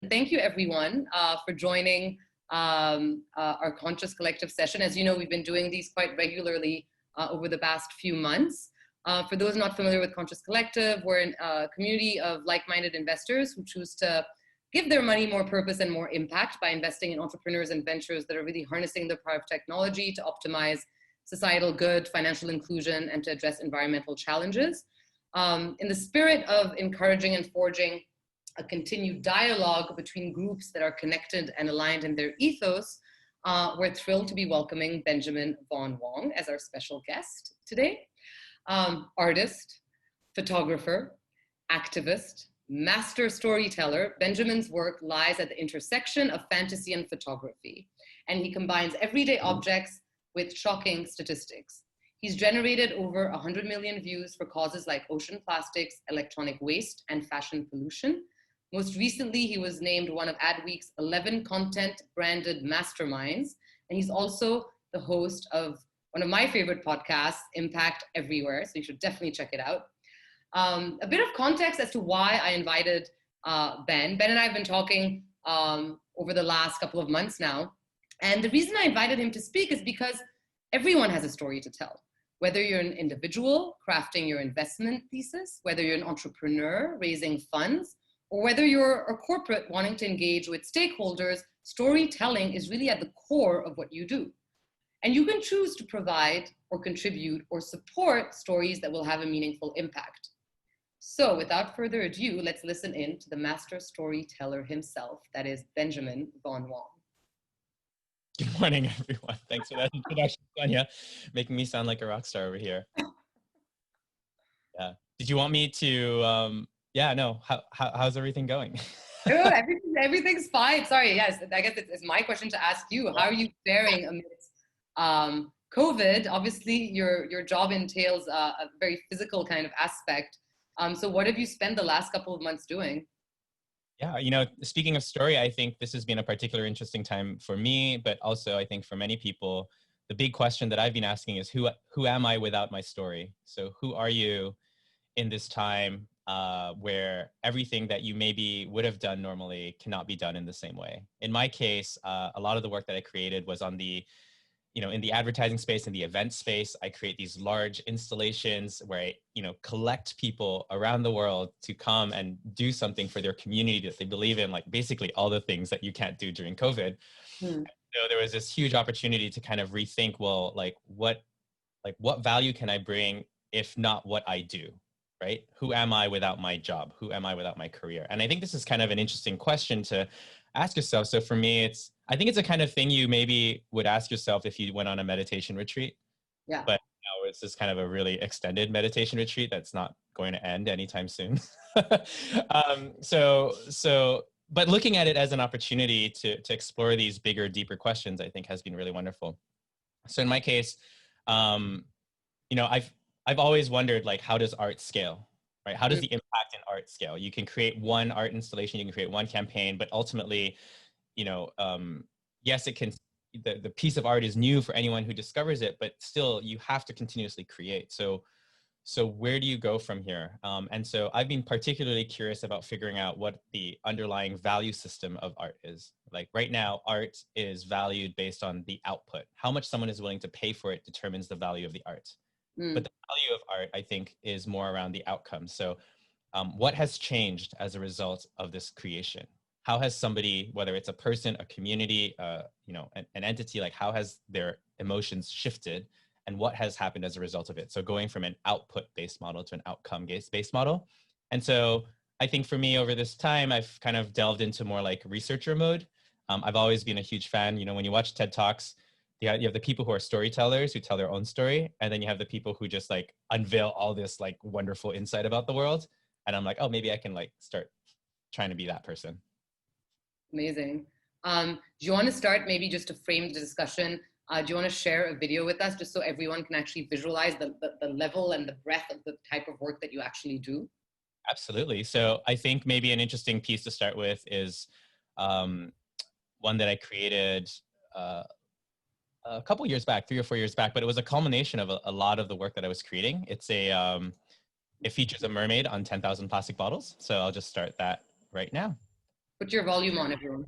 Thank you, everyone, for joining our Conscious Collective session. As you know, we've been doing these quite regularly over the past few months. For those not familiar with Conscious Collective, we're a community of like-minded investors who choose to give their money more purpose and more impact by investing in entrepreneurs and ventures that are really harnessing the power of technology to optimize societal good, financial inclusion, and to address environmental challenges. In the spirit of encouraging and forging a continued dialogue between groups that are connected and aligned in their ethos, we're thrilled to be welcoming Benjamin Von Wong as our special guest today. Artist, photographer, activist, master storyteller, Benjamin's work lies at the intersection of fantasy and photography, and he combines everyday objects with shocking statistics. He's generated over 100 million views for causes like ocean plastics, electronic waste, and fashion pollution. Most recently, he was named one of Adweek's 11 content branded masterminds, and he's also the host of one of my favorite podcasts, Impact Everywhere, so you should definitely check it out. A bit of context as to why I invited Ben. Ben and I have been talking over the last couple of months now, and the reason I invited him to speak is because everyone has a story to tell. Whether you're an individual crafting your investment thesis, whether you're an entrepreneur raising funds, or whether you're a corporate wanting to engage with stakeholders, storytelling is really at the core of what you do. And you can choose to provide or contribute or support stories that will have a meaningful impact. So without further ado, let's listen in to the master storyteller himself, that is Benjamin Von Wong. Good morning, everyone. Thanks for that introduction, Sonia, making me sound like a rock star over here. Yeah. Did you want me to, how's everything going? Oh, everything's fine. Sorry, yes, I guess it's my question to ask you. How are you faring amidst COVID? Obviously, your job entails a very physical kind of aspect. So what have you spent the last couple of months doing? Yeah, speaking of story, I think this has been a particularly interesting time for me, but also I think for many people, the big question that I've been asking is who am I without my story? So who are you in this time where everything that you maybe would have done normally cannot be done in the same way? In my case, a lot of the work that I created was on the in the advertising space, in the event space. I create these large installations where I, collect people around the world to come and do something for their community that they believe in, like basically all the things that you can't do during COVID. So there was this huge opportunity to kind of rethink, well, what value can I bring if not what I do, right? Who am I without my job? Who am I without my career? And I think this is kind of an interesting question to ask yourself. So for me, I think it's a kind of thing you maybe would ask yourself if you went on a meditation retreat. Yeah. But it's just kind of a really extended meditation retreat that's not going to end anytime soon. But looking at it as an opportunity to explore these bigger, deeper questions, I think has been really wonderful. So in my case, I've always wondered, like, how does art scale? Right? How does the impact in art scale? You can create one art installation, you can create one campaign, but ultimately, yes, it can, the piece of art is new for anyone who discovers it, but still you have to continuously create. So where do you go from here? And so I've been particularly curious about figuring out what the underlying value system of art is. Like right now, art is valued based on the output. How much someone is willing to pay for it determines the value of the art. But the value of art, I think, is more around the outcome. So what has changed as a result of this creation? How has somebody, whether it's a person, a community, an entity, like how has their emotions shifted and what has happened as a result of it? So going from an output-based model to an outcome-based model. And so I think for me over this time, I've kind of delved into more like researcher mode. I've always been a huge fan, when you watch TED Talks, you have the people who are storytellers who tell their own story. And then you have the people who just like unveil all this like wonderful insight about the world. And I'm like, oh, maybe I can like start trying to be that person. Amazing. Do you want to start maybe just to frame the discussion? Do you want to share a video with us just so everyone can actually visualize the level and the breadth of the type of work that you actually do? Absolutely. So I think maybe an interesting piece to start with is one that I created a couple years back, 3 or 4 years back, but it was a culmination of a lot of the work that I was creating. It features a mermaid on 10,000 plastic bottles. So I'll just start that right now. Put your volume on, everyone.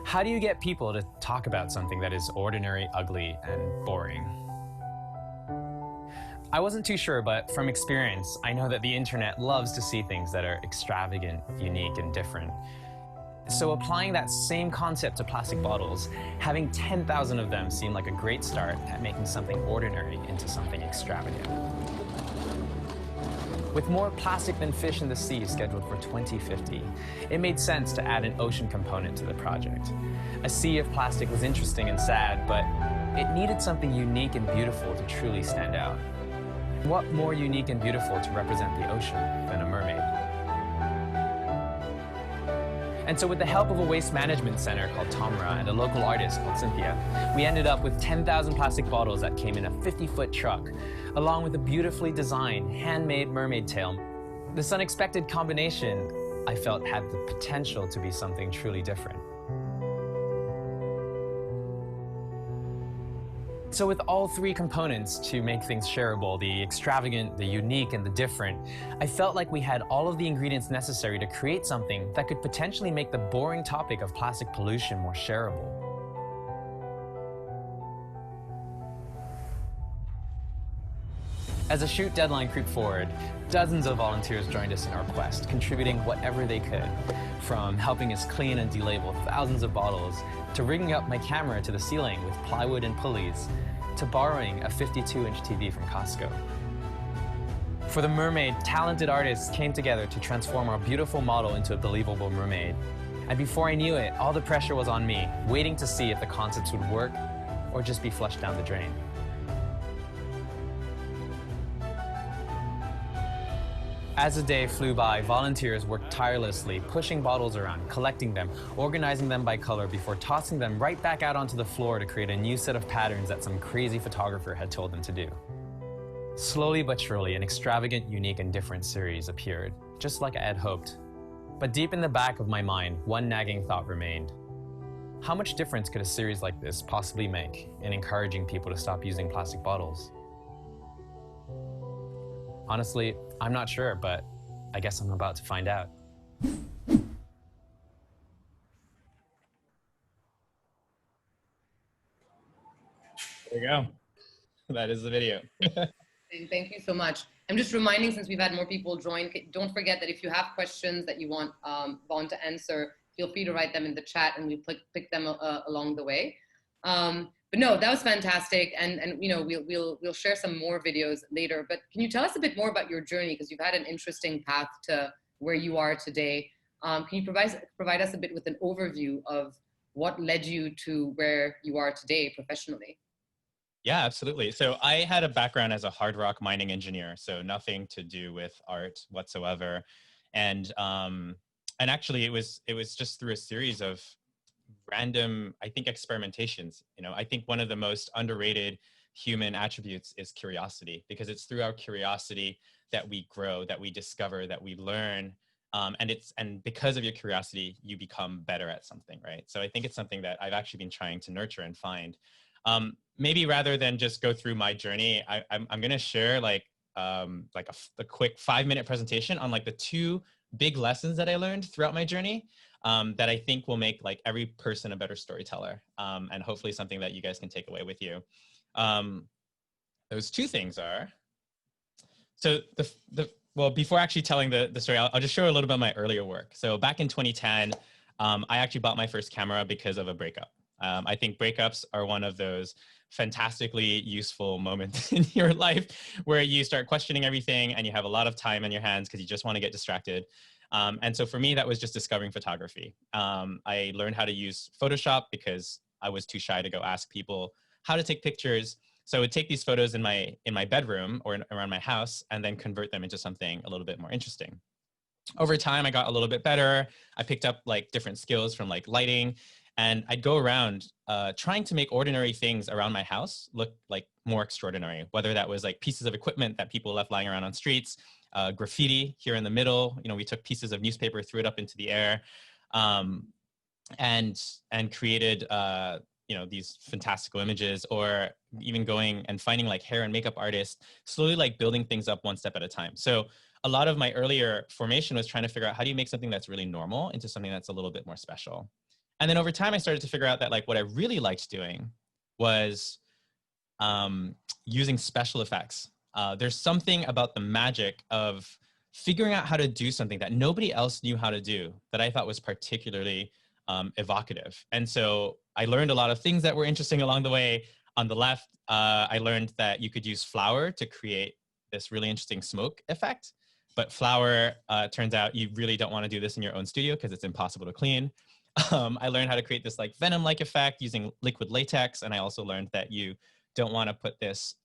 How do you get people to talk about something that is ordinary, ugly, and boring? I wasn't too sure, but from experience, I know that the internet loves to see things that are extravagant, unique, and different. So applying that same concept to plastic bottles, having 10,000 of them seemed like a great start at making something ordinary into something extravagant. With more plastic than fish in the sea scheduled for 2050, it made sense to add an ocean component to the project. A sea of plastic was interesting and sad, but it needed something unique and beautiful to truly stand out. What more unique and beautiful to represent the ocean than a mermaid? And so with the help of a waste management center called Tomra and a local artist called Cynthia, we ended up with 10,000 plastic bottles that came in a 50-foot truck, along with a beautifully designed, handmade mermaid tail. This unexpected combination, I felt, had the potential to be something truly different. So with all three components to make things shareable, the extravagant, the unique, and the different, I felt like we had all of the ingredients necessary to create something that could potentially make the boring topic of plastic pollution more shareable. As the shoot deadline creeped forward, dozens of volunteers joined us in our quest, contributing whatever they could, from helping us clean and delabel thousands of bottles, to rigging up my camera to the ceiling with plywood and pulleys, to borrowing a 52-inch TV from Costco. For the mermaid, talented artists came together to transform our beautiful model into a believable mermaid. And before I knew it, all the pressure was on me, waiting to see if the concepts would work or just be flushed down the drain. As the day flew by, volunteers worked tirelessly, pushing bottles around, collecting them, organizing them by color before tossing them right back out onto the floor to create a new set of patterns that some crazy photographer had told them to do. Slowly but surely, an extravagant, unique, and different series appeared, just like I had hoped. But deep in the back of my mind, one nagging thought remained. How much difference could a series like this possibly make in encouraging people to stop using plastic bottles? Honestly, I'm not sure, but I guess I'm about to find out. There you go. That is the video. Thank you so much. I'm just reminding, since we've had more people join, don't forget that if you have questions that you want Vaughn to answer, feel free to write them in the chat and we pick them along the way. But no, that was fantastic, and you know, we'll share some more videos later. But can you tell us a bit more about your journey, because you've had an interesting path to where you are today? Can you provide us a bit with an overview of what led you to where you are today professionally? Yeah, absolutely. So I had a background as a hard rock mining engineer, so nothing to do with art whatsoever. And actually it was just through a series of random, I think, experimentations. You know, I think one of the most underrated human attributes is curiosity, because it's through our curiosity that we grow, that we discover, that we learn. And because of your curiosity, you become better at something, right? So I think it's something that I've actually been trying to nurture and find. Maybe rather than just go through my journey, I'm going to share a quick 5-minute presentation on like the 2 big lessons that I learned throughout my journey, that I think will make like every person a better storyteller, and hopefully something that you guys can take away with you. Those 2 things are, so well, before actually telling the story, I'll just show a little bit of my earlier work. So back in 2010, I actually bought my first camera because of a breakup. I think breakups are one of those fantastically useful moments in your life where you start questioning everything and you have a lot of time on your hands because you just want to get distracted. And so for me, that was just discovering photography. I learned how to use Photoshop because I was too shy to go ask people how to take pictures. So I would take these photos in my bedroom or around my house and then convert them into something a little bit more interesting. Over time, I got a little bit better. I picked up like different skills from like lighting, and I'd go around trying to make ordinary things around my house look like more extraordinary, whether that was like pieces of equipment that people left lying around on streets, graffiti here in the middle. You know, we took pieces of newspaper, threw it up into the air, and created you know, these fantastical images, or even going and finding like hair and makeup artists, slowly like building things up one step at a time. So a lot of my earlier formation was trying to figure out how do you make something that's really normal into something that's a little bit more special. And then over time, I started to figure out that like what I really liked doing was using special effects. There's something about the magic of figuring out how to do something that nobody else knew how to do that I thought was particularly evocative. And so I learned a lot of things that were interesting along the way. On the left, I learned that you could use flour to create this really interesting smoke effect. But flour, turns out you really don't want to do this in your own studio because it's impossible to clean. I learned how to create this like venom-like effect using liquid latex. And I also learned that you don't want to put this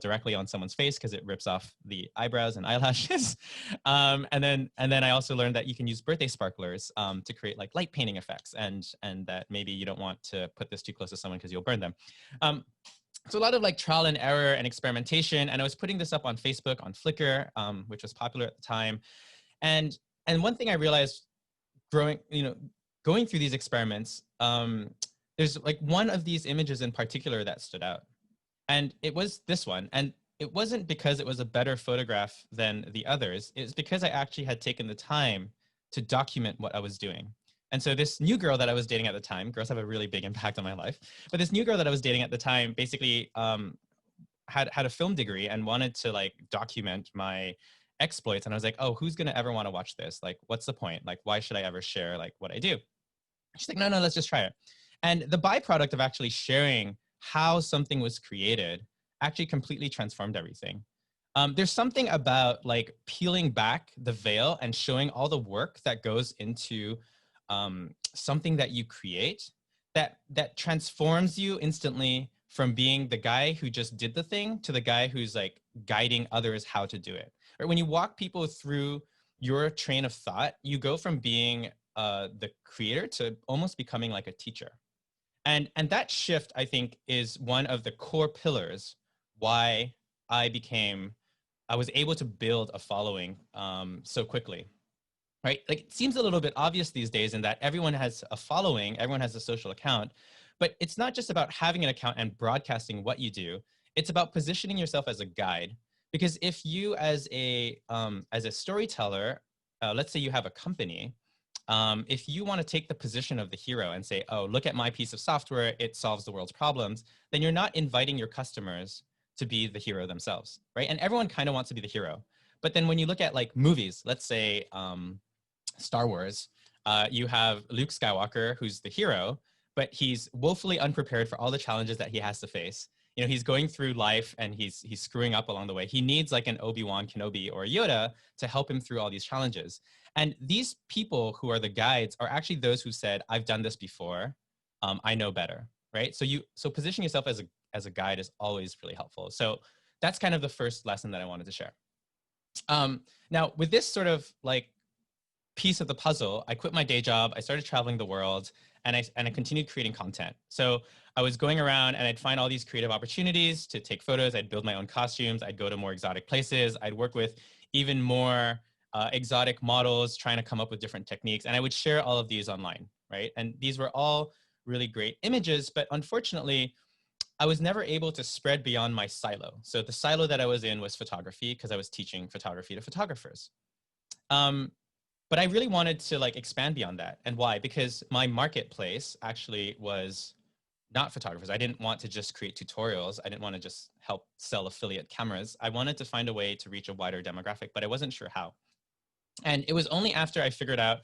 directly on someone's face because it rips off the eyebrows and eyelashes. And then I also learned that you can use birthday sparklers to create like light painting effects, and that maybe you don't want to put this too close to someone because you'll burn them. So a lot of like trial and error and experimentation. And I was putting this up on Facebook, on Flickr, which was popular at the time. And one thing I realized going through these experiments, there's like one of these images in particular that stood out. And it was this one. And it wasn't because it was a better photograph than the others. It's because I actually had taken the time to document what I was doing. And so this new girl that I was dating at the time, girls have a really big impact on my life, but this new girl that I was dating at the time basically had a film degree and wanted to like document my exploits. And I was like, oh, who's gonna ever wanna watch this? Like, what's the point? Like, why should I ever share like what I do? She's like, no, let's just try it. And the byproduct of actually sharing how something was created actually completely transformed everything. There's something about like peeling back the veil and showing all the work that goes into something that you create that transforms you instantly from being the guy who just did the thing to the guy who's like guiding others how to do it. Right? When you walk people through your train of thought, you go from being the creator to almost becoming like a teacher. And that shift, I think, is one of the core pillars why I was able to build a following so quickly. Right? Like it seems a little bit obvious these days in that everyone has a following, everyone has a social account, but it's not just about having an account and broadcasting what you do. It's about positioning yourself as a guide. Because if you as a storyteller, let's say you have a company, if you want to take the position of the hero and say, oh, look at my piece of software, it solves the world's problems, then you're not inviting your customers to be the hero themselves, right? And everyone kind of wants to be the hero. But then when you look at like movies, let's say Star Wars, you have Luke Skywalker, who's the hero, but he's woefully unprepared for all the challenges that he has to face. You know, he's going through life and he's screwing up along the way. He needs like an Obi-Wan Kenobi or Yoda to help him through all these challenges. And these people who are the guides are actually those who said, I've done this before, I know better, right? So positioning yourself as a guide is always really helpful. So that's kind of the first lesson that I wanted to share. Now, with this sort of like piece of the puzzle, I quit my day job, I started traveling the world, and I continued creating content. So I was going around and I'd find all these creative opportunities to take photos. I'd build my own costumes. I'd go to more exotic places. I'd work with even more exotic models, trying to come up with different techniques. And I would share all of these online, right? And these were all really great images, but unfortunately, I was never able to spread beyond my silo. So the silo that I was in was photography because I was teaching photography to photographers. But I really wanted to like expand beyond that. And why? Because my marketplace actually was not photographers. I didn't want to just create tutorials. I didn't want to just help sell affiliate cameras. I wanted to find a way to reach a wider demographic, but I wasn't sure how. And it was only after I figured out,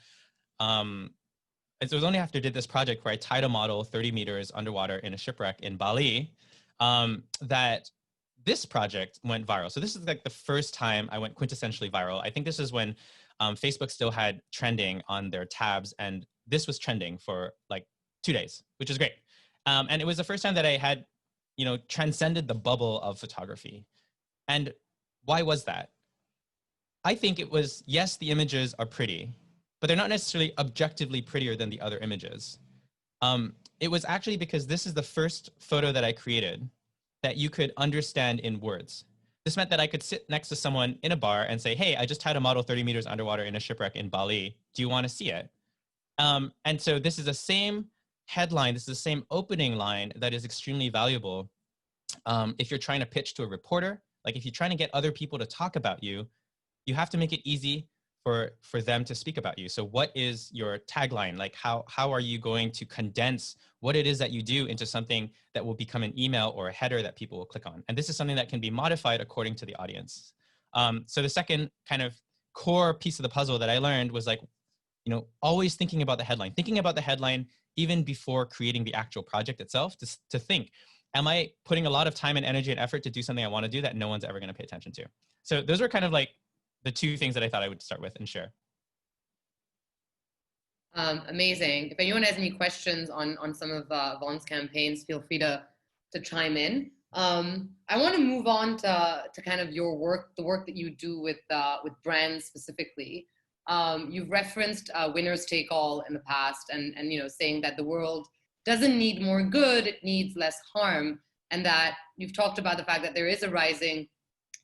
it was only after I did this project where I tied a model 30 meters underwater in a shipwreck in Bali, that this project went viral. So this is like the first time I went quintessentially viral. I think this is when Facebook still had trending on their tabs, and this was trending for like 2 days, which is great. And it was the first time that I had, transcended the bubble of photography. And why was that? I think it was, yes, the images are pretty, but they're not necessarily objectively prettier than the other images. It was actually because this is the first photo that I created that you could understand in words. This meant that I could sit next to someone in a bar and say, hey, I just had a model 30 meters underwater in a shipwreck in Bali. Do you want to see it? And so this is the same headline. This is the same opening line that is extremely valuable if you're trying to pitch to a reporter. Like if you're trying to get other people to talk about you, you have to make it easy for them to speak about you. So what is your tagline? Like how are you going to condense what it is that you do into something that will become an email or a header that people will click on? And this is something that can be modified according to the audience. So the second kind of core piece of the puzzle that I learned was like, you know, always thinking about the headline even before creating the actual project itself, to think, am I putting a lot of time and energy and effort to do something I want to do that no one's ever going to pay attention to? So those were kind of like the two things that I thought I would start with and share. Amazing. If anyone has any questions on some of Von's campaigns, feel free to chime in. I want to move on to kind of your work, the work that you do with brands specifically. You've referenced winners take all in the past, and you know, saying that the world doesn't need more good, it needs less harm, and that you've talked about the fact that there is a rising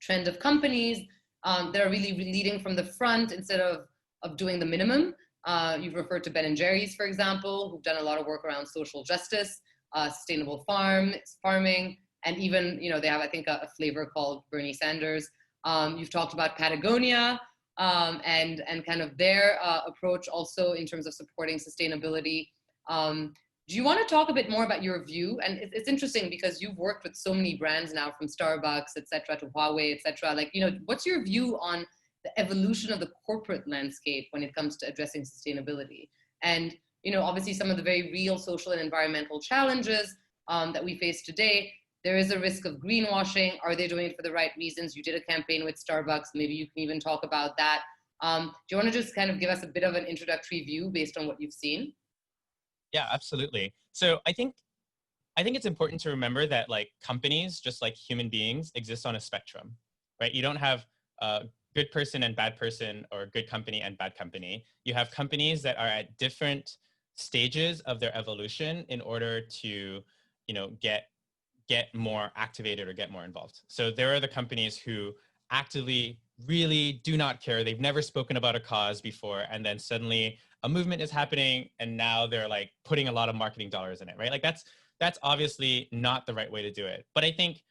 trend of companies that are really leading from the front instead of doing the minimum. You've referred to Ben & Jerry's, for example, who've done a lot of work around social justice, sustainable farming, and even, you know, they have, I think, a flavor called Bernie Sanders. You've talked about Patagonia and kind of their approach also in terms of supporting sustainability. Do you want to talk a bit more about your view? And it's interesting because you've worked with so many brands now, from Starbucks, et cetera, to Huawei, et cetera. Like, you know, what's your view on the evolution of the corporate landscape when it comes to addressing sustainability? And, you know, obviously some of the very real social and environmental challenges that we face today, there is a risk of greenwashing. Are they doing it for the right reasons? You did a campaign with Starbucks. Maybe you can even talk about that. Do you want to just kind of give us a bit of an introductory view based on what you've seen? Yeah, absolutely. So I think it's important to remember that like companies, just like human beings, exist on a spectrum, right? You don't have a good person and bad person, or good company and bad company. You have companies that are at different stages of their evolution in order to, you know, get more activated or get more involved. So there are the companies who actively really do not care. They've never spoken about a cause before, and then suddenly a movement is happening and now they're like putting a lot of marketing dollars in it, right? Like that's obviously not the right way to do it. But I think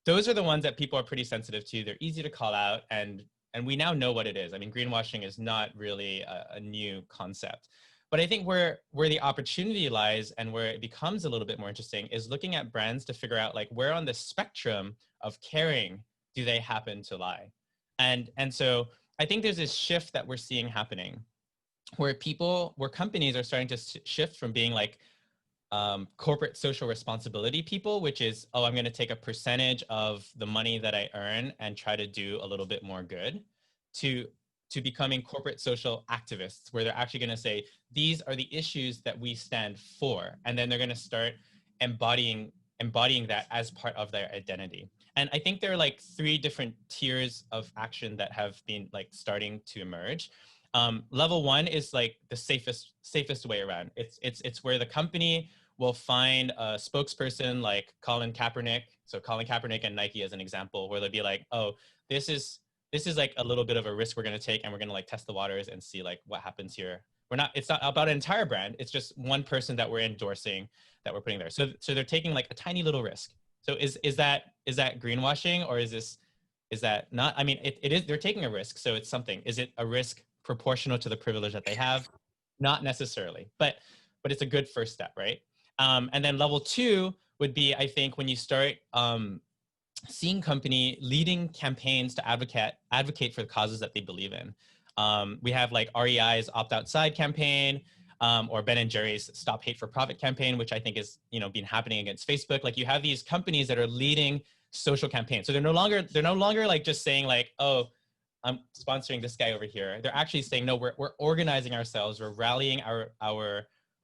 those are the ones that people are pretty sensitive to. They're easy to call out, and we now know what it is. I mean, greenwashing is not really a new concept. But I think where the opportunity lies and where it becomes a little bit more interesting is looking at brands to figure out like where on the spectrum of caring do they happen to lie. And so I think there's this shift that we're seeing happening where companies are starting to shift from being like corporate social responsibility people, which is, oh, I'm going to take a percentage of the money that I earn and try to do a little bit more good, to becoming corporate social activists, where they're actually going to say, these are the issues that we stand for. And then they're going to start embodying that as part of their identity. And I think there are like 3 different tiers of action that have been like starting to emerge. Level 1 is like the safest way around. It's where the company will find a spokesperson like Colin Kaepernick. So Colin Kaepernick and Nike as an example, where they'll be like, oh, this is like a little bit of a risk we're going to take, and we're going to like test the waters and see like what happens here. It's not about an entire brand. It's just one person that we're endorsing, that we're putting there. So they're taking like a tiny little risk. So is that greenwashing, or is that not? I mean, it is, they're taking a risk. So it's something. Is it a risk proportional to the privilege that they have? Not necessarily, but it's a good first step, right? And then level 2 would be, I think, when you start seeing company leading campaigns to advocate for the causes that they believe in. We have like REI's Opt Outside campaign, or Ben & Jerry's Stop Hate for Profit campaign, which I think is, you know, been happening against Facebook. Like you have these companies that are leading social campaigns. So they're no longer like just saying like, oh, I'm sponsoring this guy over here. They're actually saying, no, we're organizing ourselves. We're rallying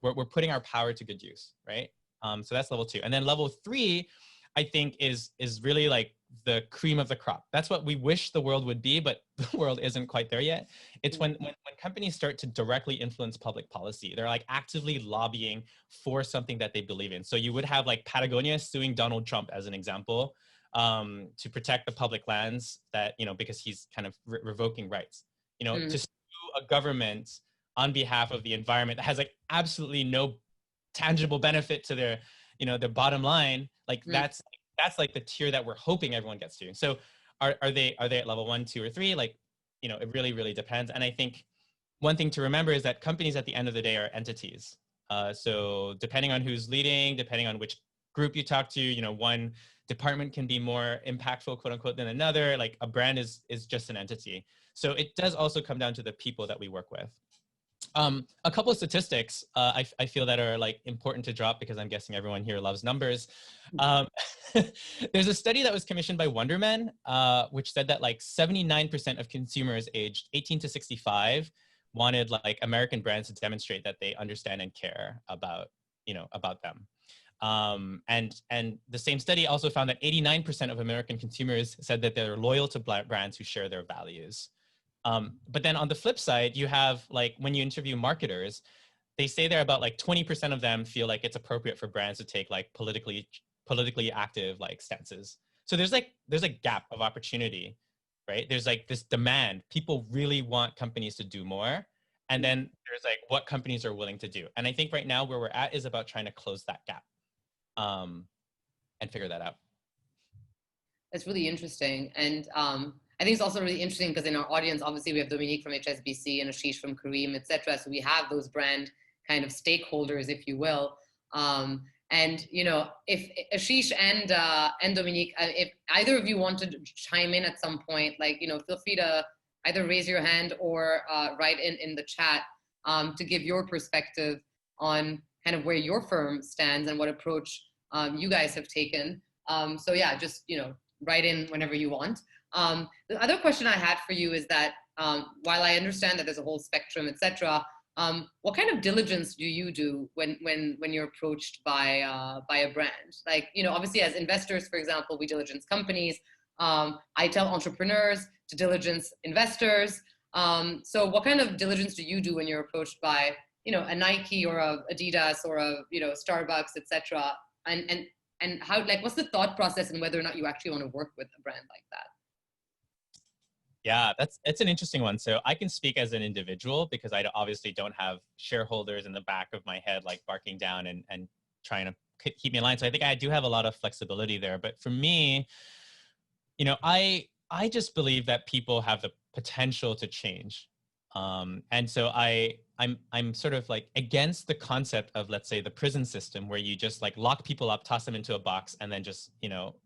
we're putting our power to good use, right? So that's level 2. And then level 3, I think is really like the cream of the crop. That's what we wish the world would be, but the world isn't quite there yet. It's when companies start to directly influence public policy. They're like actively lobbying for something that they believe in. So you would have like Patagonia suing Donald Trump as an example, to protect the public lands, that, you know, because he's kind of revoking rights, you know, to sue a government on behalf of the environment that has like absolutely no tangible benefit to their, you know, their bottom line. Like that's like the tier that we're hoping everyone gets to. So are they at level 1, 2, or 3? Like it really, really depends. And I think one thing to remember is that companies at the end of the day are entities. So depending on who's leading, depending on which group you talk to, one department can be more impactful, quote unquote, than another. Like a brand is just an entity. So it does also come down to the people that we work with. A couple of statistics I feel that are like important to drop because I'm guessing everyone here loves numbers. There's a study that was commissioned by Wonderman, which said that like 79% of consumers aged 18 to 65 wanted like American brands to demonstrate that they understand and care about them. And the same study also found that 89% of American consumers said that they're loyal to brands who share their values. But then on the flip side, you have like when you interview marketers, they say they're about like 20% of them feel like it's appropriate for brands to take like politically active like stances. So there's a gap of opportunity, right? There's like this demand. People really want companies to do more. And then there's like what companies are willing to do. And I think right now where we're at is about trying to close that gap and figure that out. That's really interesting. And I think it's also really interesting because in our audience, obviously we have Dominique from HSBC and Ashish from Kareem, etc. So we have those brand kind of stakeholders, if you will. And if Ashish and Dominique, if either of you want to chime in at some point, like feel free to either raise your hand or write in the chat to give your perspective on kind of where your firm stands and what approach you guys have taken. So yeah, just write in whenever you want. The other question I had for you is that while I understand that there's a whole spectrum, etc., what kind of diligence do you do when you're approached by a brand? Like, obviously as investors, for example, we diligence companies. I tell entrepreneurs to diligence investors. So what kind of diligence do you do when you're approached by, a Nike or a Adidas or a, Starbucks, etc.? And how, like, what's the thought process and whether or not you actually want to work with a brand like that? Yeah, it's an interesting one. So I can speak as an individual because I obviously don't have shareholders in the back of my head, like barking down and trying to keep me in line. So I think I do have a lot of flexibility there. But for me, I just believe that people have the potential to change. And so I'm sort of like against the concept of, let's say, the prison system where you just like lock people up, toss them into a box, and then just,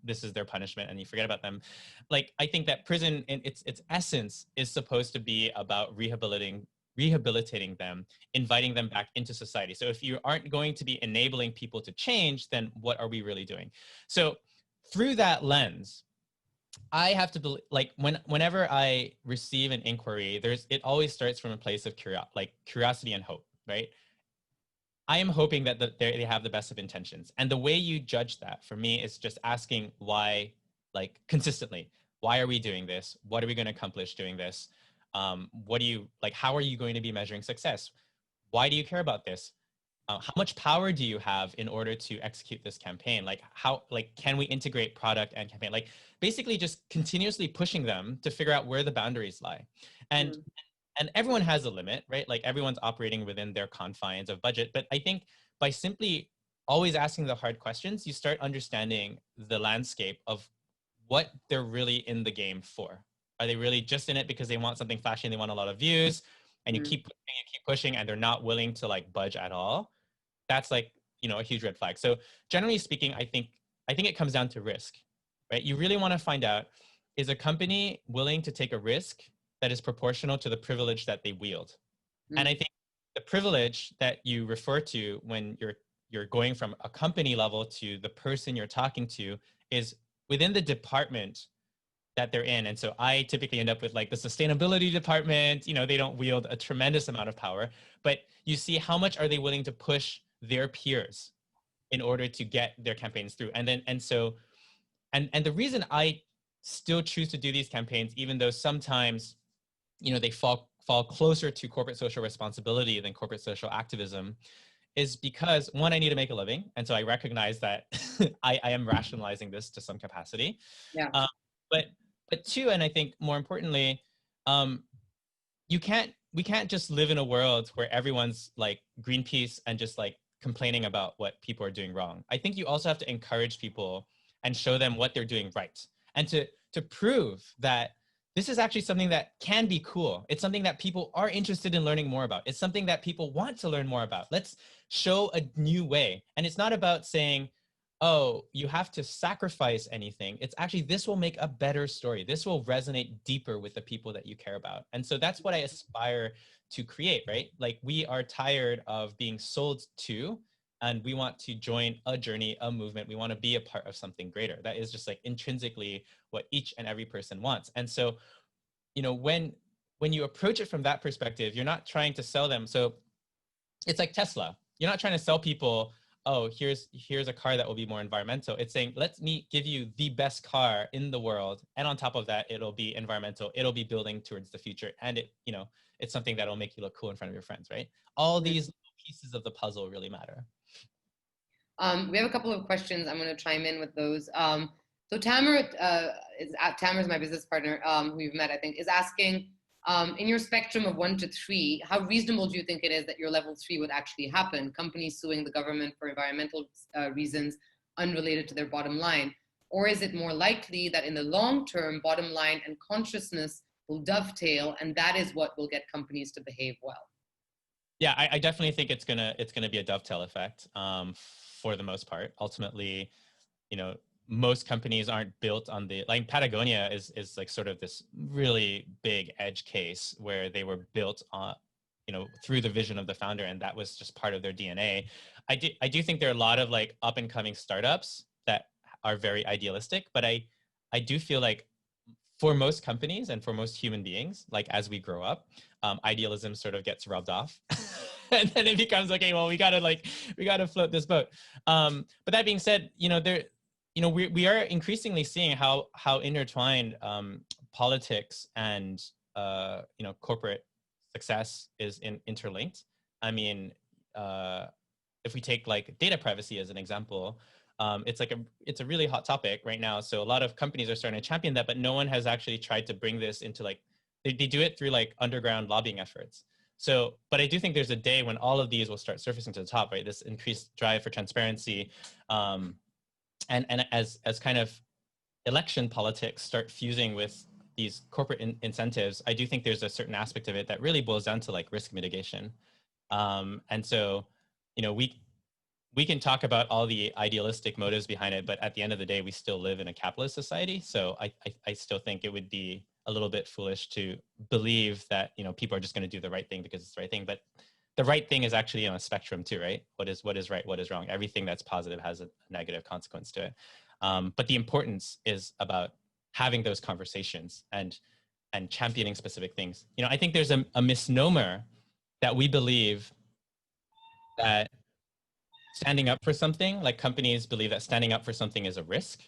this is their punishment and you forget about them. Like, I think that prison in its essence is supposed to be about rehabilitating them, inviting them back into society. So if you aren't going to be enabling people to change, then what are we really doing? So through that lens, I have to believe, like whenever I receive an inquiry, it always starts from a place of curiosity and hope, right? I am hoping that they have the best of intentions. And the way you judge that for me is just asking why, like consistently, why are we doing this? What are we going to accomplish doing this? What do you like? How are you going to be measuring success? Why do you care about this? How much power do you have in order to execute this campaign? Like can we integrate product and campaign? Like basically just continuously pushing them to figure out where the boundaries lie. And everyone has a limit, right? Like everyone's operating within their confines of budget. But I think by simply always asking the hard questions, you start understanding the landscape of what they're really in the game for. Are they really just in it because they want something flashy and they want a lot of views? And you keep pushing and they're not willing to like budge at all. That's like, a huge red flag. So generally speaking, I think it comes down to risk, right? You really want to find out, is a company willing to take a risk that is proportional to the privilege that they wield? And I think the privilege that you refer to when you're going from a company level to the person you're talking to is within the department that they're in. And so I typically end up with like the sustainability department, they don't wield a tremendous amount of power, but you see how much are they willing to push their peers in order to get their campaigns through. And the reason I still choose to do these campaigns, even though sometimes, they fall closer to corporate social responsibility than corporate social activism, is because one, I need to make a living. And so I recognize that I am rationalizing this to some capacity. Yeah. But two, and I think more importantly, we can't just live in a world where everyone's like Greenpeace and just like complaining about what people are doing wrong. I think you also have to encourage people and show them what they're doing right. And to prove that this is actually something that can be cool. It's something that people are interested in learning more about. It's something that people want to learn more about. Let's show a new way. And it's not about saying, oh, you have to sacrifice anything. It's actually, this will make a better story. This will resonate deeper with the people that you care about. And so that's what I aspire to create, right? Like, we are tired of being sold to, and we want to join a journey, a movement. We want to be a part of something greater. That is just like intrinsically what each and every person wants. And so, you know, when you approach it from that perspective, you're not trying to sell them. So it's like Tesla. You're not trying to sell people, oh, here's a car that will be more environmental. It's saying, let me give you the best car in the world. And on top of that, it'll be environmental. It'll be building towards the future. And it, you know, it's something that'll make you look cool in front of your friends, right? All these pieces of the puzzle really matter. We have a couple of questions. I'm going to chime in with those. So Tamer, Tamer's my business partner, who you've met, I think, is asking, in your spectrum of 1 to 3, how reasonable do you think it is that your level 3 would actually happen? Companies suing the government for environmental reasons unrelated to their bottom line? Or is it more likely that in the long term, bottom line and consciousness will dovetail, and that is what will get companies to behave well? Yeah, I definitely think it's gonna be a dovetail effect for the most part. Ultimately, you know, most companies aren't built on the, like Patagonia is like sort of this really big edge case where they were built on, you know, through the vision of the founder, and that was just part of their DNA. I do think there are a lot of like up and coming startups that are very idealistic, but I do feel like for most companies and for most human beings, like as we grow up, idealism sort of gets rubbed off. And then it becomes, okay, well, we gotta float this boat. But that being said, you know, we are increasingly seeing how intertwined politics and you know, corporate success is interlinked. I mean, if we take like data privacy as an example, it's a really hot topic right now. So a lot of companies are starting to champion that, but no one has actually tried to bring this into like, they do it through like underground lobbying efforts. So, but I do think there's a day when all of these will start surfacing to the top, right? This increased drive for transparency, and as kind of election politics start fusing with these corporate incentives, I do think there's a certain aspect of it that really boils down to like risk mitigation. And so, you know, we can talk about all the idealistic motives behind it, but at the end of the day, we still live in a capitalist society. So I still think it would be a little bit foolish to believe that, you know, people are just going to do the right thing because it's the right thing. But the right thing is actually on a spectrum too, right? What is right? What is wrong? Everything that's positive has a negative consequence to it. But the importance is about having those conversations and championing specific things. You know, I think there's a misnomer that we believe that standing up for something, like companies believe that standing up for something is a risk.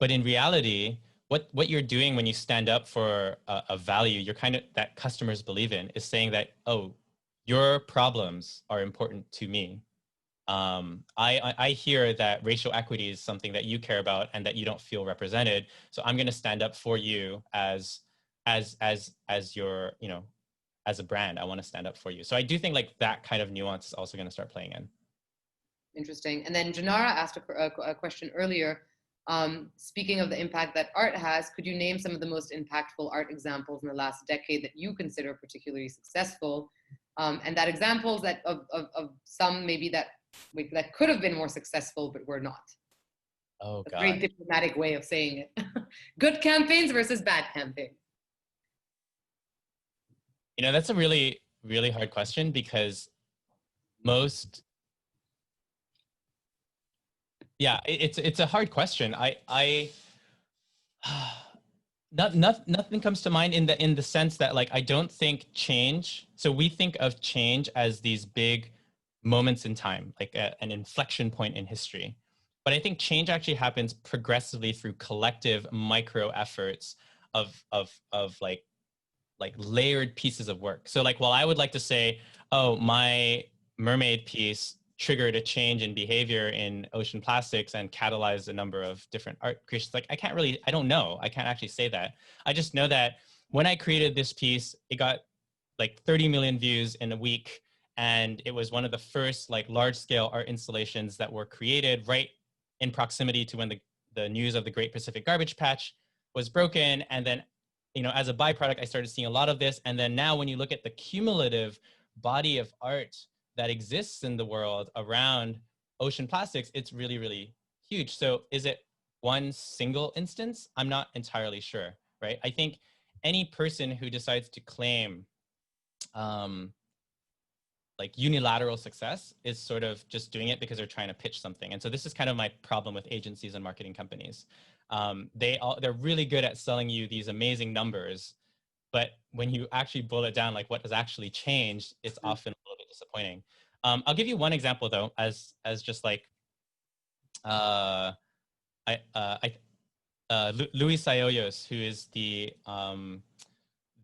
But in reality, what you're doing when you stand up for a value you're kind of that customers believe in is saying that, oh, your problems are important to me. I hear that racial equity is something that you care about and that you don't feel represented. So I'm going to stand up for you as your, you know, as a brand. I want to stand up for you. So I do think like that kind of nuance is also going to start playing in. Interesting. And then Janara asked a question earlier. Speaking of the impact that art has, could you name some of the most impactful art examples in the last decade that you consider particularly successful? And that examples that of some maybe that could have been more successful but were not. Oh, God. A very diplomatic way of saying it. Good campaigns versus bad campaigns. You know, that's a really, really hard question because it's a hard question. Nothing comes to mind in the sense that like I don't think change. So we think of change as these big moments in time, like an inflection point in history. But I think change actually happens progressively through collective micro efforts of like layered pieces of work. So like, while I would like to say, oh, my mermaid piece triggered a change in behavior in ocean plastics and catalyzed a number of different art creations. Like, I don't know. I can't actually say that. I just know that when I created this piece, it got like 30 million views in a week. And it was one of the first like large scale art installations that were created right in proximity to when the news of the Great Pacific Garbage Patch was broken. And then as a byproduct, I started seeing a lot of this. And then now when you look at the cumulative body of art that exists in the world around ocean plastics, it's really, really huge. So is it one single instance? I'm not entirely sure, right? I think any person who decides to claim like unilateral success is sort of just doing it because they're trying to pitch something. And so this is kind of my problem with agencies and marketing companies. They're really good at selling you these amazing numbers, but when you actually boil it down, like what has actually changed, it's often a little bit disappointing. I'll give you one example though, as just like Luis Sayollos, who is the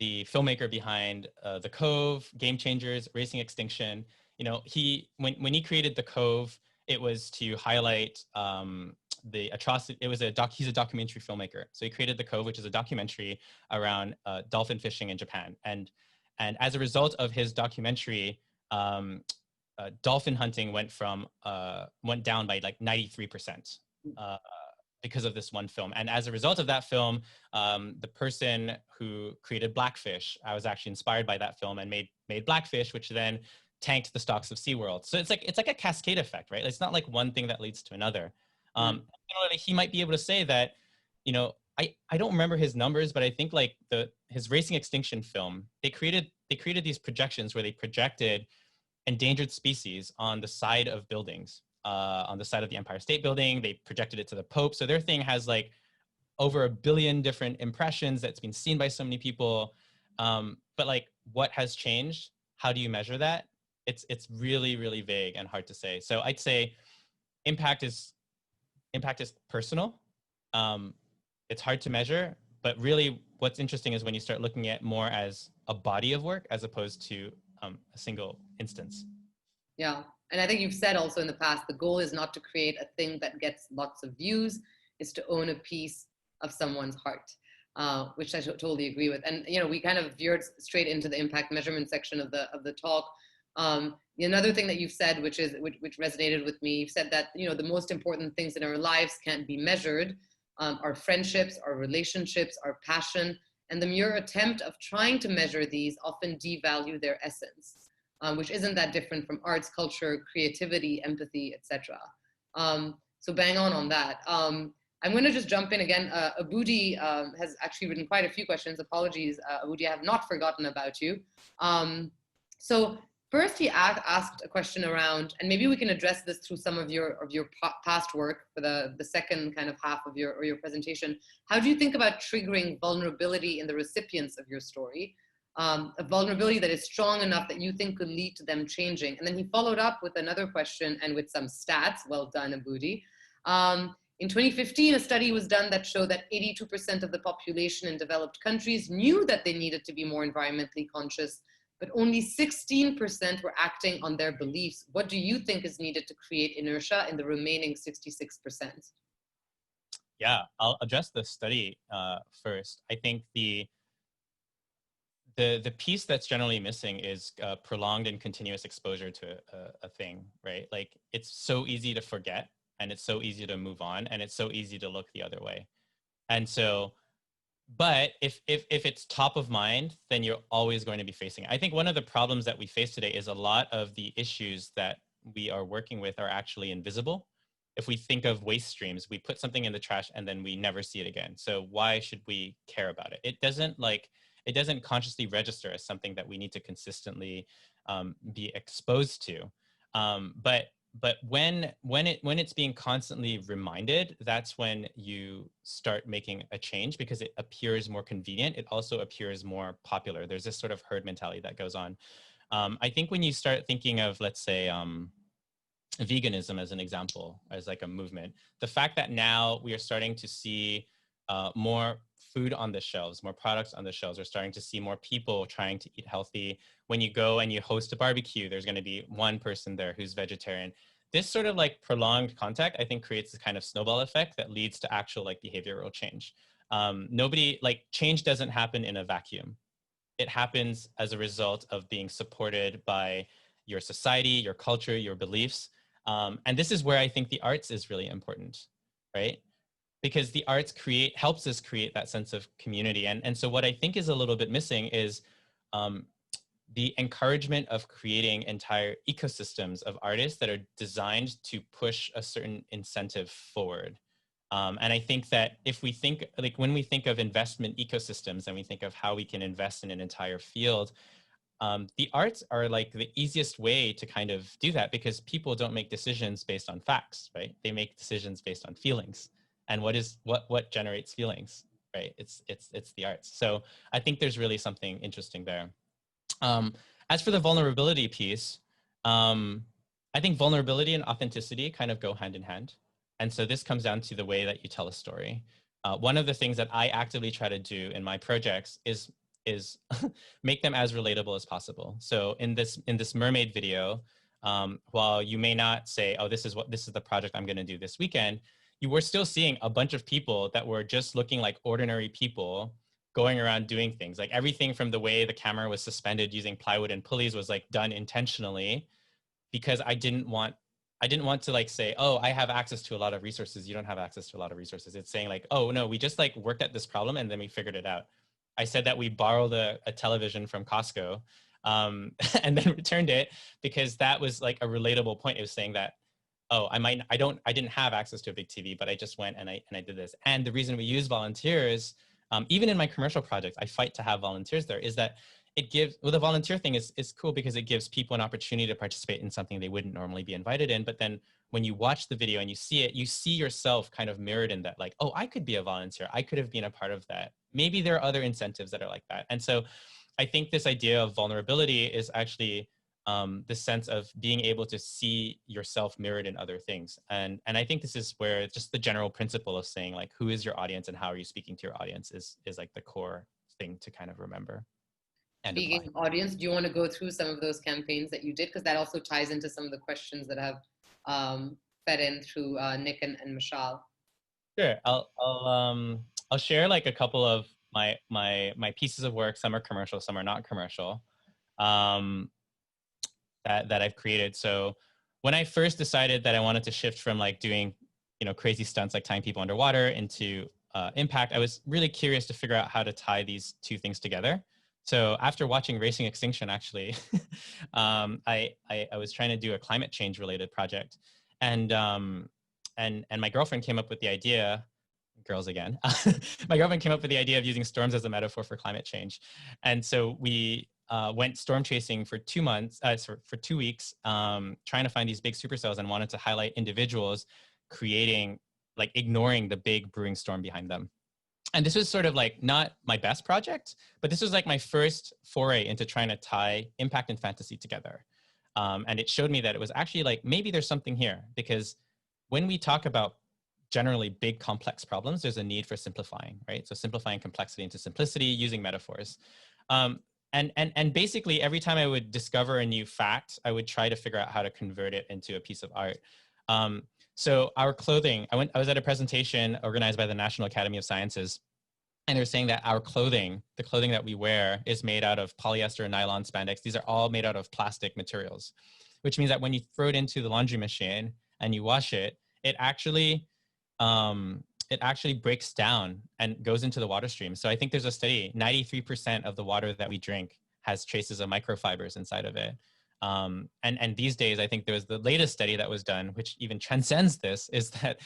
filmmaker behind The Cove, Game Changers, Racing Extinction. When he created The Cove, it was to highlight the atrocity. He's a documentary filmmaker. So he created The Cove, which is a documentary around dolphin fishing in Japan. And as a result of his documentary, dolphin hunting went down by like 93%. Because of this one film. And as a result of that film, the person who created Blackfish, I was actually inspired by that film and made Blackfish, which then tanked the stocks of SeaWorld. So it's like a cascade effect, right? It's not like one thing that leads to another. He might be able to say that, I don't remember his numbers, but I think like his Racing Extinction film, they created these projections where they projected endangered species on the side of buildings. On the side of the Empire State Building, they projected it to the Pope. So their thing has like over 1 billion different impressions that's been seen by so many people. But like, what has changed? How do you measure that? It's really, really vague and hard to say. So I'd say impact is personal. It's hard to measure, but really what's interesting is when you start looking at more as a body of work as opposed to a single instance. Yeah. And I think you've said also in the past, the goal is not to create a thing that gets lots of views, is to own a piece of someone's heart, which I totally agree with. And, we kind of veered straight into the impact measurement section of the talk. Another thing that you've said, which resonated with me, you've said that, the most important things in our lives can't be measured, our friendships, our relationships, our passion, and the mere attempt of trying to measure these often devalue their essence. Which isn't that different from arts, culture, creativity, empathy, etc. So bang on that. I'm going to just jump in again. Abudi has actually written quite a few questions. Apologies, Abudi, I have not forgotten about you. So first he asked a question around, and maybe we can address this through some of your past work for the second kind of half of your presentation. How do you think about triggering vulnerability in the recipients of your story? A vulnerability that is strong enough that you think could lead to them changing. And then he followed up with another question and with some stats. Well done, Abudi. In 2015, a study was done that showed that 82% of the population in developed countries knew that they needed to be more environmentally conscious, but only 16% were acting on their beliefs. What do you think is needed to create inertia in the remaining 66%? Yeah, I'll address the study first. I think the piece that's generally missing is prolonged and continuous exposure to a thing, right? Like it's so easy to forget and it's so easy to move on and it's so easy to look the other way. And so, but if it's top of mind, then you're always going to be facing it. I think one of the problems that we face today is a lot of the issues that we are working with are actually invisible. If we think of waste streams, we put something in the trash and then we never see it again. So why should we care about it? It doesn't consciously register as something that we need to consistently be exposed to. But when it's being constantly reminded, that's when you start making a change because it appears more convenient. It also appears more popular. There's this sort of herd mentality that goes on. I think when you start thinking of, let's say, veganism as an example, as like a movement, the fact that now we are starting to see more food on the shelves, more products on the shelves. We're starting to see more people trying to eat healthy. When you go and you host a barbecue, there's going to be one person there who's vegetarian. This sort of like prolonged contact, I think, creates this kind of snowball effect that leads to actual like behavioral change. Change doesn't happen in a vacuum. It happens as a result of being supported by your society, your culture, your beliefs. And this is where I think the arts is really important, right? because the arts helps us create that sense of community. And so what I think is a little bit missing is the encouragement of creating entire ecosystems of artists that are designed to push a certain incentive forward. And I think that if we think, like when we think of investment ecosystems and we think of how we can invest in an entire field, the arts are like the easiest way to kind of do that, because people don't make decisions based on facts, right? They make decisions based on feelings. And what generates feelings, right? It's the arts. So I think there's really something interesting there. As for the vulnerability piece, I think vulnerability and authenticity kind of go hand in hand. And so this comes down to the way that you tell a story. One of the things that I actively try to do in my projects is make them as relatable as possible. So in this mermaid video, while you may not say, oh, this is the project I'm going to do this weekend, you were still seeing a bunch of people that were just looking like ordinary people going around doing things. Like everything from the way the camera was suspended using plywood and pulleys was like done intentionally, because I didn't want to like say, oh, I have access to a lot of resources, you don't have access to a lot of resources. It's saying like, oh no, we just like worked at this problem and then we figured it out. I said that we borrowed a television from Costco and then returned it, because that was like a relatable point. It was saying that, oh, I didn't have access to a big TV, but I just went and I did this. And the reason we use volunteers, even in my commercial projects, I fight to have volunteers there, is that it gives, well, the volunteer thing is cool because it gives people an opportunity to participate in something they wouldn't normally be invited in. But then when you watch the video and you see it, you see yourself kind of mirrored in that, like, oh, I could be a volunteer. I could have been a part of that. Maybe there are other incentives that are like that. And so I think this idea of vulnerability is actually the sense of being able to see yourself mirrored in other things. And I think this is where just the general principle of saying like, who is your audience and how are you speaking to your audience is like the core thing to kind of remember. Speaking of audience, do you want to go through some of those campaigns that you did? Because that also ties into some of the questions that have fed in through Nick and Mishal. Sure, I'll share like a couple of my pieces of work. Some are commercial, some are not commercial, that I've created. So when I first decided that I wanted to shift from like doing, crazy stunts like tying people underwater into impact, I was really curious to figure out how to tie these two things together. So after watching Racing Extinction, actually, I was trying to do a climate change related project, and my girlfriend came up with the idea. Girls again. My girlfriend came up with the idea of using storms as a metaphor for climate change, and so we went storm chasing for 2 months, for 2 weeks, trying to find these big supercells, and wanted to highlight individuals creating, like ignoring the big brewing storm behind them. And this was sort of like not my best project, but this was like my first foray into trying to tie impact and fantasy together. And it showed me that it was actually like, maybe there's something here, because when we talk about generally big complex problems, there's a need for simplifying, right? So simplifying complexity into simplicity using metaphors. And basically every time I would discover a new fact, I would try to figure out how to convert it into a piece of art. So our clothing, I was at a presentation organized by the National Academy of Sciences, and they're saying that our clothing, the clothing that we wear, is made out of polyester, nylon, spandex. These are all made out of plastic materials, which means that when you throw it into the laundry machine and you wash it, it actually breaks down and goes into the water stream. So I think there's a study, 93% of the water that we drink has traces of microfibers inside of it. And these days, I think there was the latest study that was done, which even transcends this, is that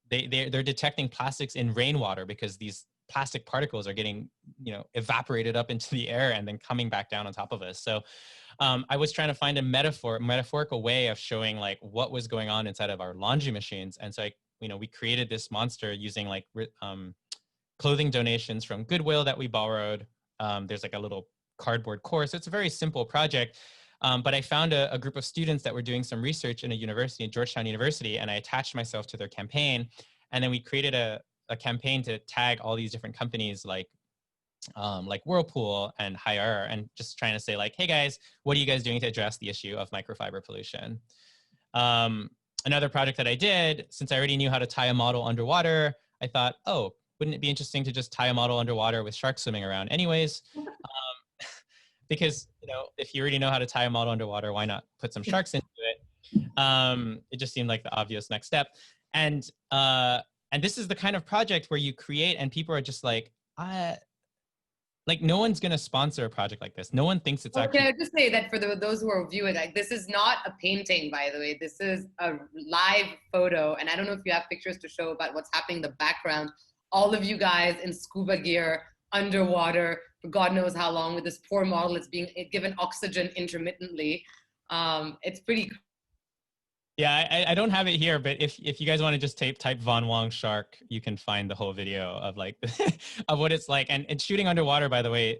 they're detecting plastics in rainwater, because these plastic particles are getting, evaporated up into the air and then coming back down on top of us. So I was trying to find a metaphorical way of showing like what was going on inside of our laundry machines. And so we created this monster using like clothing donations from Goodwill that we borrowed. There's like a little cardboard course. It's a very simple project. But I found a group of students that were doing some research in a university, in Georgetown University, and I attached myself to their campaign. And then we created a campaign to tag all these different companies like Whirlpool and Haier, and just trying to say like, hey guys, what are you guys doing to address the issue of microfiber pollution? Another project that I did, since I already knew how to tie a model underwater, I thought, oh, wouldn't it be interesting to just tie a model underwater with sharks swimming around anyways? Because, if you already know how to tie a model underwater, why not put some sharks into it? It just seemed like the obvious next step. And And this is the kind of project where you create and people are just like, like no one's going to sponsor a project like this. No one thinks it's actually. Can I just say that for those who are viewing, like this is not a painting, by the way. This is a live photo. And I don't know if you have pictures to show about what's happening in the background. All of you guys in scuba gear, underwater, for God knows how long, with this poor model that's being given oxygen intermittently. It's pretty. Yeah, I don't have it here, but if you guys want to just type Von Wong shark, you can find the whole video of like of what it's like. And shooting underwater, by the way,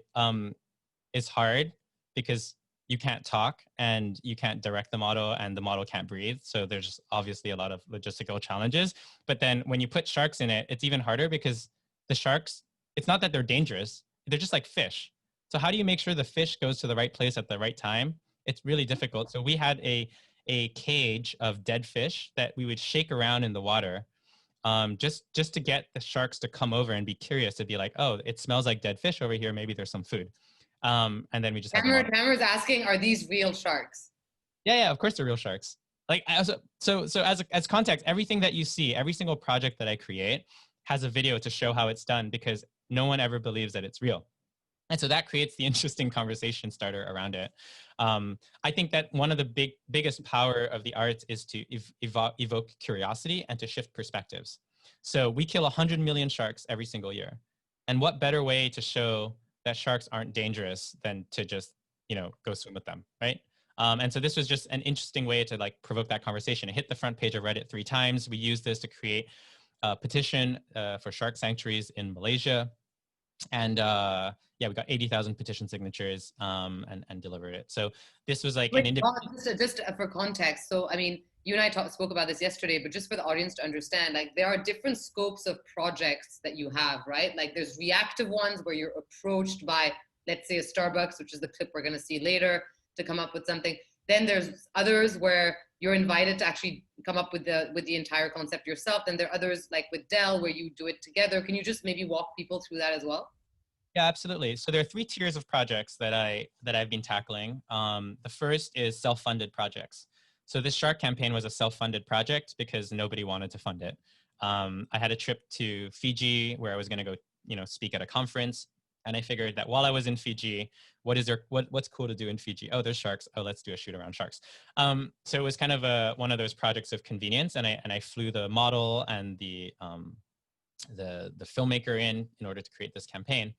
is hard because you can't talk and you can't direct the model and the model can't breathe. So there's just obviously a lot of logistical challenges. But then when you put sharks in it, it's even harder because the sharks, it's not that they're dangerous, they're just like fish. So how do you make sure the fish goes to the right place at the right time? It's really difficult. So we had a cage of dead fish that we would shake around in the water, just to get the sharks to come over and be curious, to be like, oh, it smells like dead fish over here. Maybe there's some food. And then we just Tamara's asking, are these real sharks? Yeah, of course they're real sharks. Like, so as context, everything that you see, every single project that I create has a video to show how it's done, because no one ever believes that it's real. And so that creates the interesting conversation starter around it. I think that one of the biggest power of the arts is to evoke curiosity and to shift perspectives. So we kill 100 million sharks every single year. And what better way to show that sharks aren't dangerous than to just, go swim with them, right? And so this was just an interesting way to like provoke that conversation. It hit the front page of Reddit 3 times. We used this to create a petition for shark sanctuaries in Malaysia. And yeah, we got 80,000 petition signatures and delivered it. So this was like an independent. Just for context. So, I mean, you and I spoke about this yesterday, but just for the audience to understand, like there are different scopes of projects that you have, right? Like there's reactive ones where you're approached by, let's say, a Starbucks, which is the clip we're going to see later, to come up with something. Then there's others where you're invited to actually come up with the entire concept yourself. Then there are others like with Dell where you do it together. Can you just maybe walk people through that as well? Yeah, absolutely. So there are 3 tiers of projects that I've been tackling. The first is self-funded projects. So this shark campaign was a self-funded project because nobody wanted to fund it. I had a trip to Fiji where I was going to go, speak at a conference. And I figured that while I was in Fiji, what's cool to do in Fiji? Oh, there's sharks. Oh, let's do a shoot around sharks. So it was kind of one of those projects of convenience. And I flew the model and the filmmaker in order to create this campaign.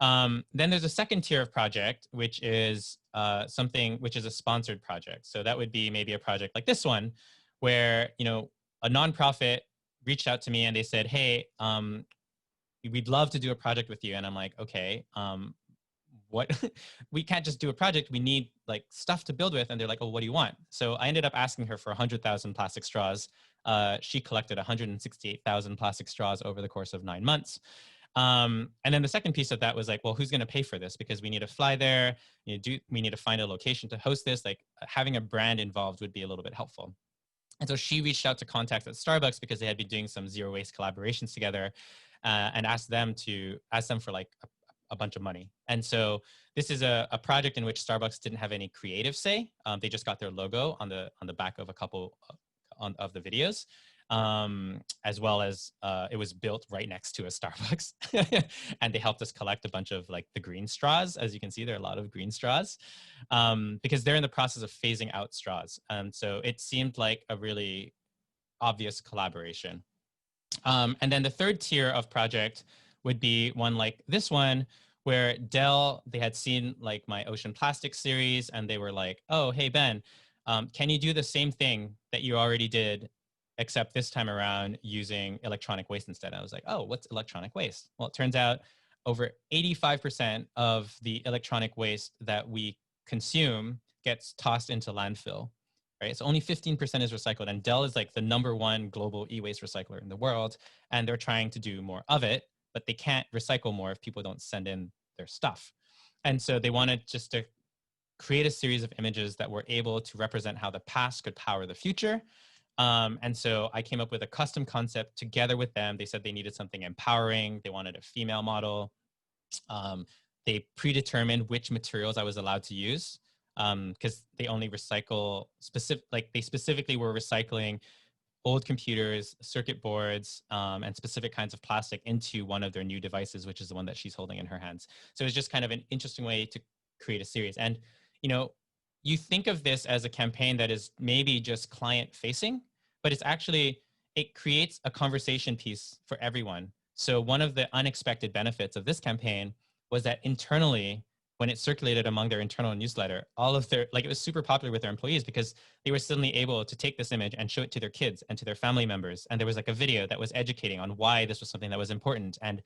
Then there's a second tier of project, which is which is a sponsored project. So that would be maybe a project like this one, where a nonprofit reached out to me and they said, "Hey, we'd love to do a project with you." And I'm like, "Okay, what? We can't just do a project. We need like stuff to build with." And they're like, "Oh, what do you want?" So I ended up asking her for 100,000 plastic straws. She collected 168,000 plastic straws over the course of 9 months. And then the second piece of that was like, well, who's going to pay for this? Because we need to fly there. We need to find a location to host this. Like having a brand involved would be a little bit helpful. And so she reached out to contacts at Starbucks because they had been doing some zero waste collaborations together, and asked them for like a bunch of money. And so this is a project in which Starbucks didn't have any creative say. They just got their logo on the back of a couple of the videos, as well as it was built right next to a Starbucks. And they helped us collect a bunch of like the green straws. As you can see, there are a lot of green straws, because they're in the process of phasing out straws. So it seemed like a really obvious collaboration. And then the third tier of project would be one like this one, where Dell, they had seen like my ocean plastic series, and they were like, "Oh, hey, Ben, can you do the same thing that you already did, except this time around using electronic waste instead?" I was like, "Oh, what's electronic waste?" Well, it turns out over 85% of the electronic waste that we consume gets tossed into landfill, right? So only 15% is recycled. And Dell is like the #1 global e-waste recycler in the world. And they're trying to do more of it, but they can't recycle more if people don't send in their stuff. And so they wanted just to create a series of images that were able to represent how the past could power the future. And so I came up with a custom concept together with them. They said they needed something empowering. They wanted a female model. They predetermined which materials I was allowed to use, because they only recycle they specifically were recycling old computers, circuit boards, and specific kinds of plastic into one of their new devices, which is the one that she's holding in her hands. So it's just kind of an interesting way to create a series. And, you know, you think of this as a campaign that is maybe just client facing, but it's actually, it creates a conversation piece for everyone. So one of the unexpected benefits of this campaign was that internally, when it circulated among their internal newsletter, all of their, like, it was super popular with their employees because they were suddenly able to take this image and show it to their kids and to their family members. And there was like a video that was educating on why this was something that was important, and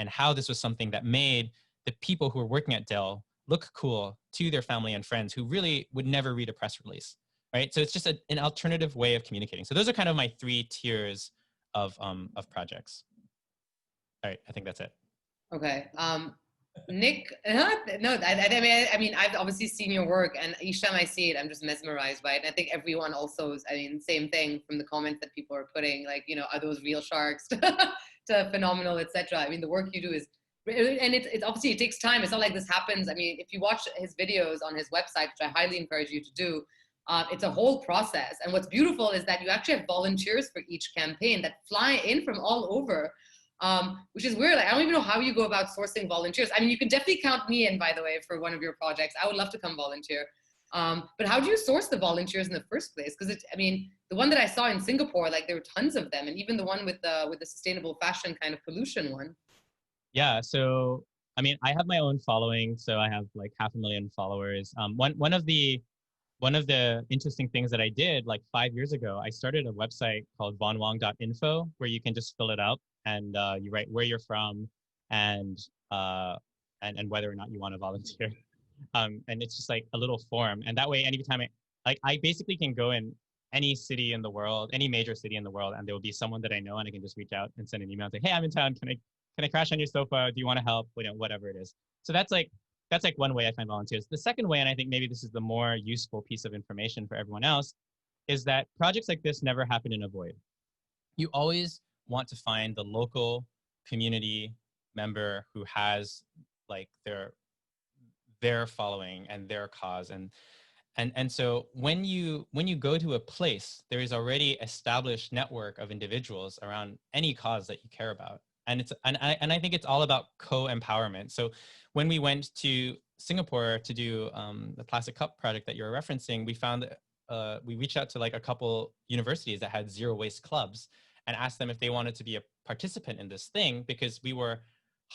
how this was something that made the people who were working at Dell look cool to their family and friends who really would never read a press release, right? So it's just an alternative way of communicating. So those are kind of my 3 tiers of projects. All right, I think that's it. Okay. Nick, no, I mean, I've obviously seen your work, and each time I see it, I'm just mesmerized by it. And I think everyone also is, I mean, same thing from the comments that people are putting, like, you know, are those real sharks to phenomenal, etc. I mean, the work you do is, and it's obviously, it takes time. It's not like this happens. I mean, if you watch his videos on his website, which I highly encourage you to do, it's a whole process. And what's beautiful is that you actually have volunteers for each campaign that fly in from all over. Which is weird. Like, I don't even know how you go about sourcing volunteers. I mean, you can definitely count me in, by the way, for one of your projects. I would love to come volunteer. But how do you source the volunteers in the first place? Because I mean, the one that I saw in Singapore, like, there were tons of them, and even the one with the sustainable fashion kind of pollution one. Yeah. So, I mean, I have my own following, so I have like 500,000 followers. One of the interesting things that I did like 5 years ago, I started a website called vonwong.info where you can just fill it out, and you write where you're from and whether or not you want to volunteer. And it's just like a little form. And that way, anytime I basically can go in any city in the world, any major city in the world, and there will be someone that I know, and I can just reach out and send an email and say, hey, I'm in town. Can I crash on your sofa? Do you want to help? You know, whatever it is. So that's like one way I find volunteers. The second way, and I think maybe this is the more useful piece of information for everyone else, is that projects like this never happen in a void. You always want to find the local community member who has like their following and their cause. And so when you go to a place, there is already established network of individuals around any cause that you care about. And I think it's all about co-empowerment. So when we went to Singapore to do the plastic cup project that you're referencing, we found that we reached out to like a couple universities that had zero waste clubs and asked them if they wanted to be a participant in this thing, because we were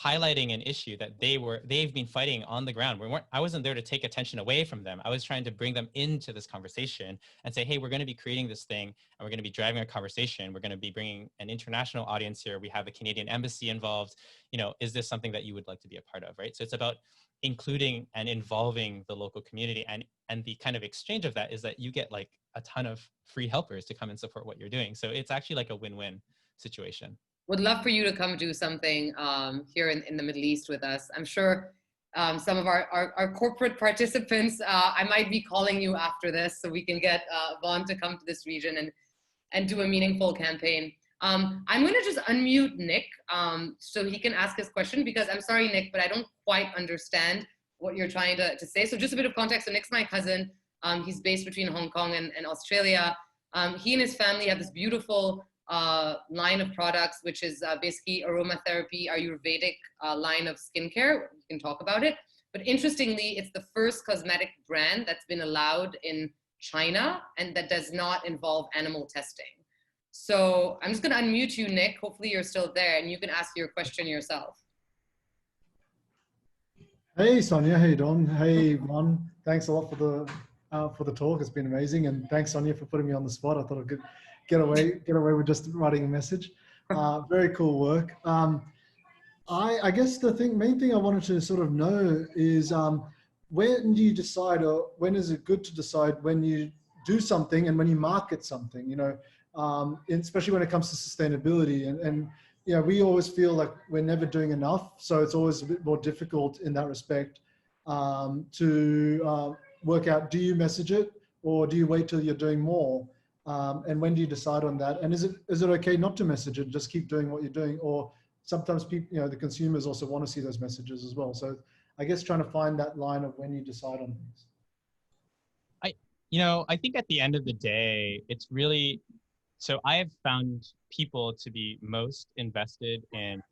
highlighting an issue that they've been fighting on the ground. I wasn't there to take attention away from them. I was trying to bring them into this conversation and say, hey, we're going to be creating this thing, and we're going to be driving a conversation. We're going to be bringing an international audience here. We have the Canadian Embassy involved. You know, is this something that you would like to be a part of, right? So it's about including and involving the local community, and the kind of exchange of that is that you get like a ton of free helpers to come and support what you're doing. So it's actually like a win-win situation. Would love for you to come do something here in the Middle East with us. I'm sure some of our corporate participants, I might be calling you after this so we can get Vaughn to come to this region and do a meaningful campaign. I'm going to just unmute Nick so he can ask his question, because I'm sorry, Nick, but I don't quite understand what you're trying to say. So just a bit of context. So Nick's my cousin. He's based between Hong Kong and Australia. He and his family have this beautiful line of products, which is basically aromatherapy, Ayurvedic line of skincare. We can talk about it. But interestingly, it's the first cosmetic brand that's been allowed in China and that does not involve animal testing. So I'm just going to unmute you, Nick. Hopefully you're still there and you can ask your question yourself. Hey, Sonia. Hey, Don. Hey, Ron. Thanks a lot for the talk. It's been amazing. And thanks, Sonia, for putting me on the spot. I thought I could get away with just writing a message. Very cool work. I guess the main thing I wanted to sort of know is when do you decide, or when is it good to decide when you do something and when you market something, you know, especially when it comes to sustainability. And you know, we always feel like we're never doing enough. So it's always a bit more difficult in that respect to work out, do you message it or do you wait till you're doing more? And when do you decide on that? And is it okay not to message it, just keep doing what you're doing? Or sometimes people, you know, the consumers also want to see those messages as well. So I guess trying to find that line of when you decide on things. I think at the end of the day, it's really, So I have found people to be most invested in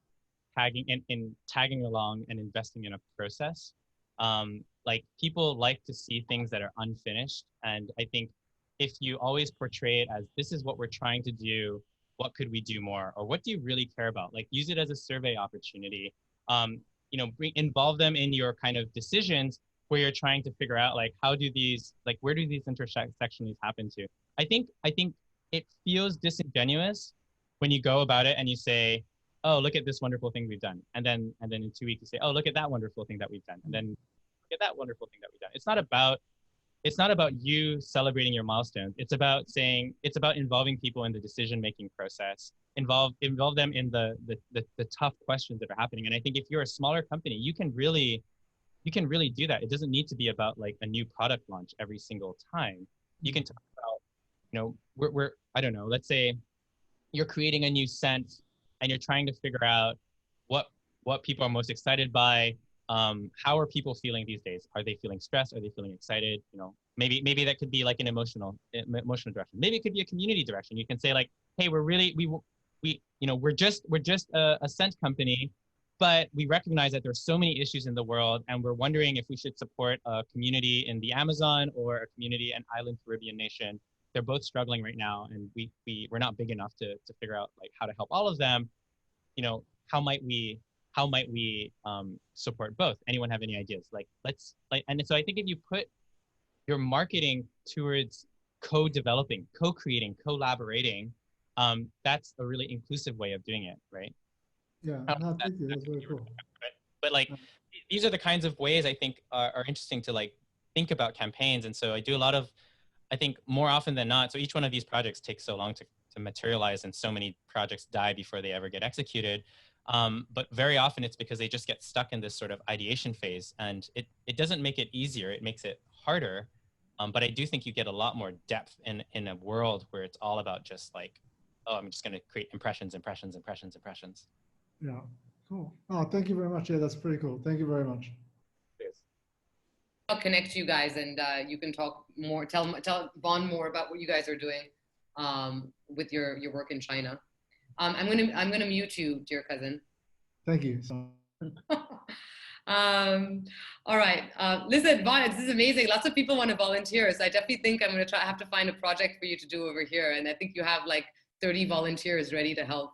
tagging along and investing in a process. Like people like to see things that are unfinished. And I think if you always portray it as this is what we're trying to do, what could we do more? Or what do you really care about? Like use it as a survey opportunity. Involve them in your kind of decisions where you're trying to figure out like where do these intersections happen to? I think it feels disingenuous when you go about it and you say, oh, look at this wonderful thing we've done. And then in 2 weeks you say, oh, look at that wonderful thing that we've done. And then look at that wonderful thing that we've done. It's not about you celebrating your milestones. It's about involving people in the decision-making process, involve them in the tough questions that are happening. And I think if you're a smaller company, you can really do that. It doesn't need to be about like a new product launch every single time. You can talk about, we're I don't know, let's say you're creating a new scent and you're trying to figure out what people are most excited by. How are people feeling these days? Are they feeling stressed? Are they feeling excited? Maybe that could be like an emotional direction. Maybe it could be a community direction. You can say like, hey, we're just a scent company, but we recognize that there's so many issues in the world, and we're wondering if we should support a community in the Amazon or a community in island Caribbean nation. They're both struggling right now, and we're not big enough to figure out like how to help all of them. How might we support both? Anyone have any ideas? And so I think if you put your marketing towards co-developing, co-creating, collaborating, that's a really inclusive way of doing it, right? Yeah, no, thank you. That's very cool. But like, these are the kinds of ways I think are interesting to like think about campaigns. And so I think more often than not, so each one of these projects takes so long to materialize, and so many projects die before they ever get executed. But very often it's because they just get stuck in this sort of ideation phase, and it doesn't make it easier, it makes it harder. But I do think you get a lot more depth in a world where it's all about just like, oh, I'm just going to create impressions. Yeah, cool. Oh, thank you very much. Yeah, that's pretty cool. Thank you very much. I'll connect you guys, and you can talk more. Tell Von more about what you guys are doing with your work in China. I'm gonna mute you, dear cousin. Thank you. All right. Listen, Von, this is amazing. Lots of people want to volunteer, so I definitely think I'm gonna have to find a project for you to do over here. And I think you have like 30 volunteers ready to help,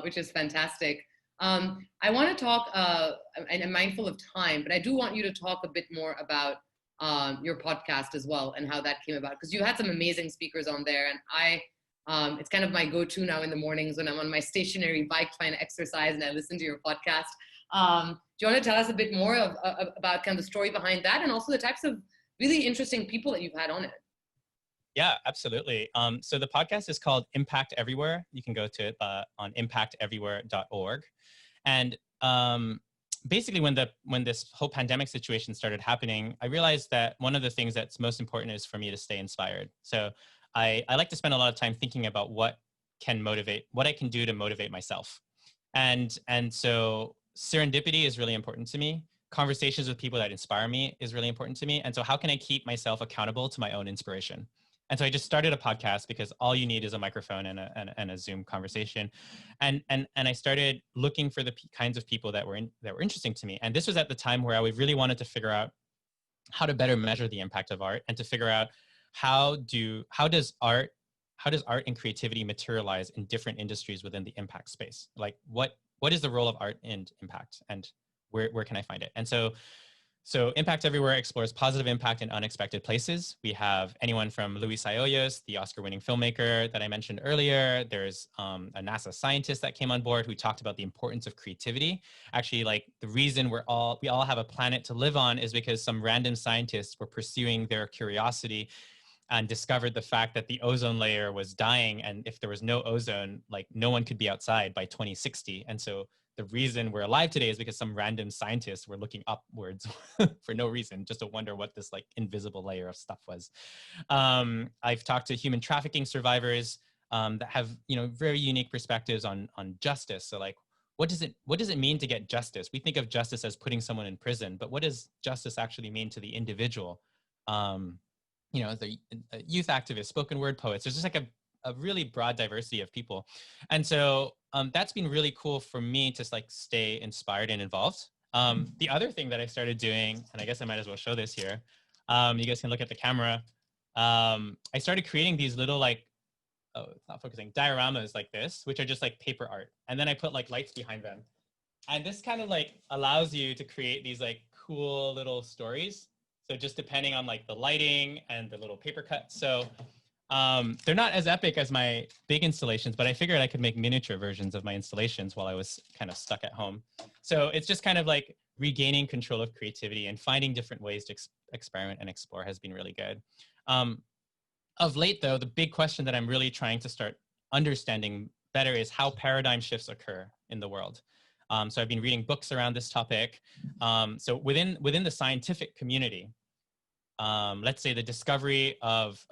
which is fantastic. I want to talk, and I'm mindful of time, but I do want you to talk a bit more about your podcast as well and how that came about, because you had some amazing speakers on there, and it's kind of my go-to now in the mornings when I'm on my stationary bike trying to exercise and I listen to your podcast. Do you want to tell us a bit more about kind of the story behind that, and also the types of really interesting people that you've had on it? Yeah, absolutely. So the podcast is called Impact Everywhere. You can go to it on impacteverywhere.org. And basically, when this whole pandemic situation started happening, I realized that one of the things that's most important is for me to stay inspired. So I like to spend a lot of time thinking about what I can do to motivate myself. And so serendipity is really important to me. Conversations with people that inspire me is really important to me. And so how can I keep myself accountable to my own inspiration? And so I just started a podcast because all you need is a microphone and a Zoom conversation. And I started looking for the kinds of people that were interesting to me. And this was at the time where I really wanted to figure out how to better measure the impact of art, and to figure out how does art and creativity materialize in different industries within the impact space? Like what is the role of art and impact, and where can I find it? And so Impact Everywhere explores positive impact in unexpected places. We have anyone from Luis Hoyos, the Oscar-winning filmmaker that I mentioned earlier. There's a NASA scientist that came on board who talked about the importance of creativity. Actually, like the reason we all have a planet to live on is because some random scientists were pursuing their curiosity and discovered the fact that the ozone layer was dying. And if there was no ozone, like no one could be outside by 2060. And so the reason we're alive today is because some random scientists were looking upwards for no reason, just to wonder what this like invisible layer of stuff was. I've talked to human trafficking survivors that have, very unique perspectives on justice. So like, what does it mean to get justice? We think of justice as putting someone in prison, but what does justice actually mean to the individual? The youth activists, spoken word poets. There's just like a really broad diversity of people. And so that's been really cool for me to like stay inspired and involved. The other thing that I started doing, and I guess I might as well show this here. You guys can look at the camera. I started creating these little like, oh, it's not focusing, dioramas like this, which are just like paper art. And then I put like lights behind them. And this kind of like allows you to create these like cool little stories. So just depending on like the lighting and the little paper cuts. So they're not as epic as my big installations, but I figured I could make miniature versions of my installations while I was kind of stuck at home. So it's just kind of like regaining control of creativity and finding different ways to experiment and explore has been really good. Of late though, the big question that I'm really trying to start understanding better is how paradigm shifts occur in the world. So I've been reading books around this topic. So within the scientific community, let's say the discovery of,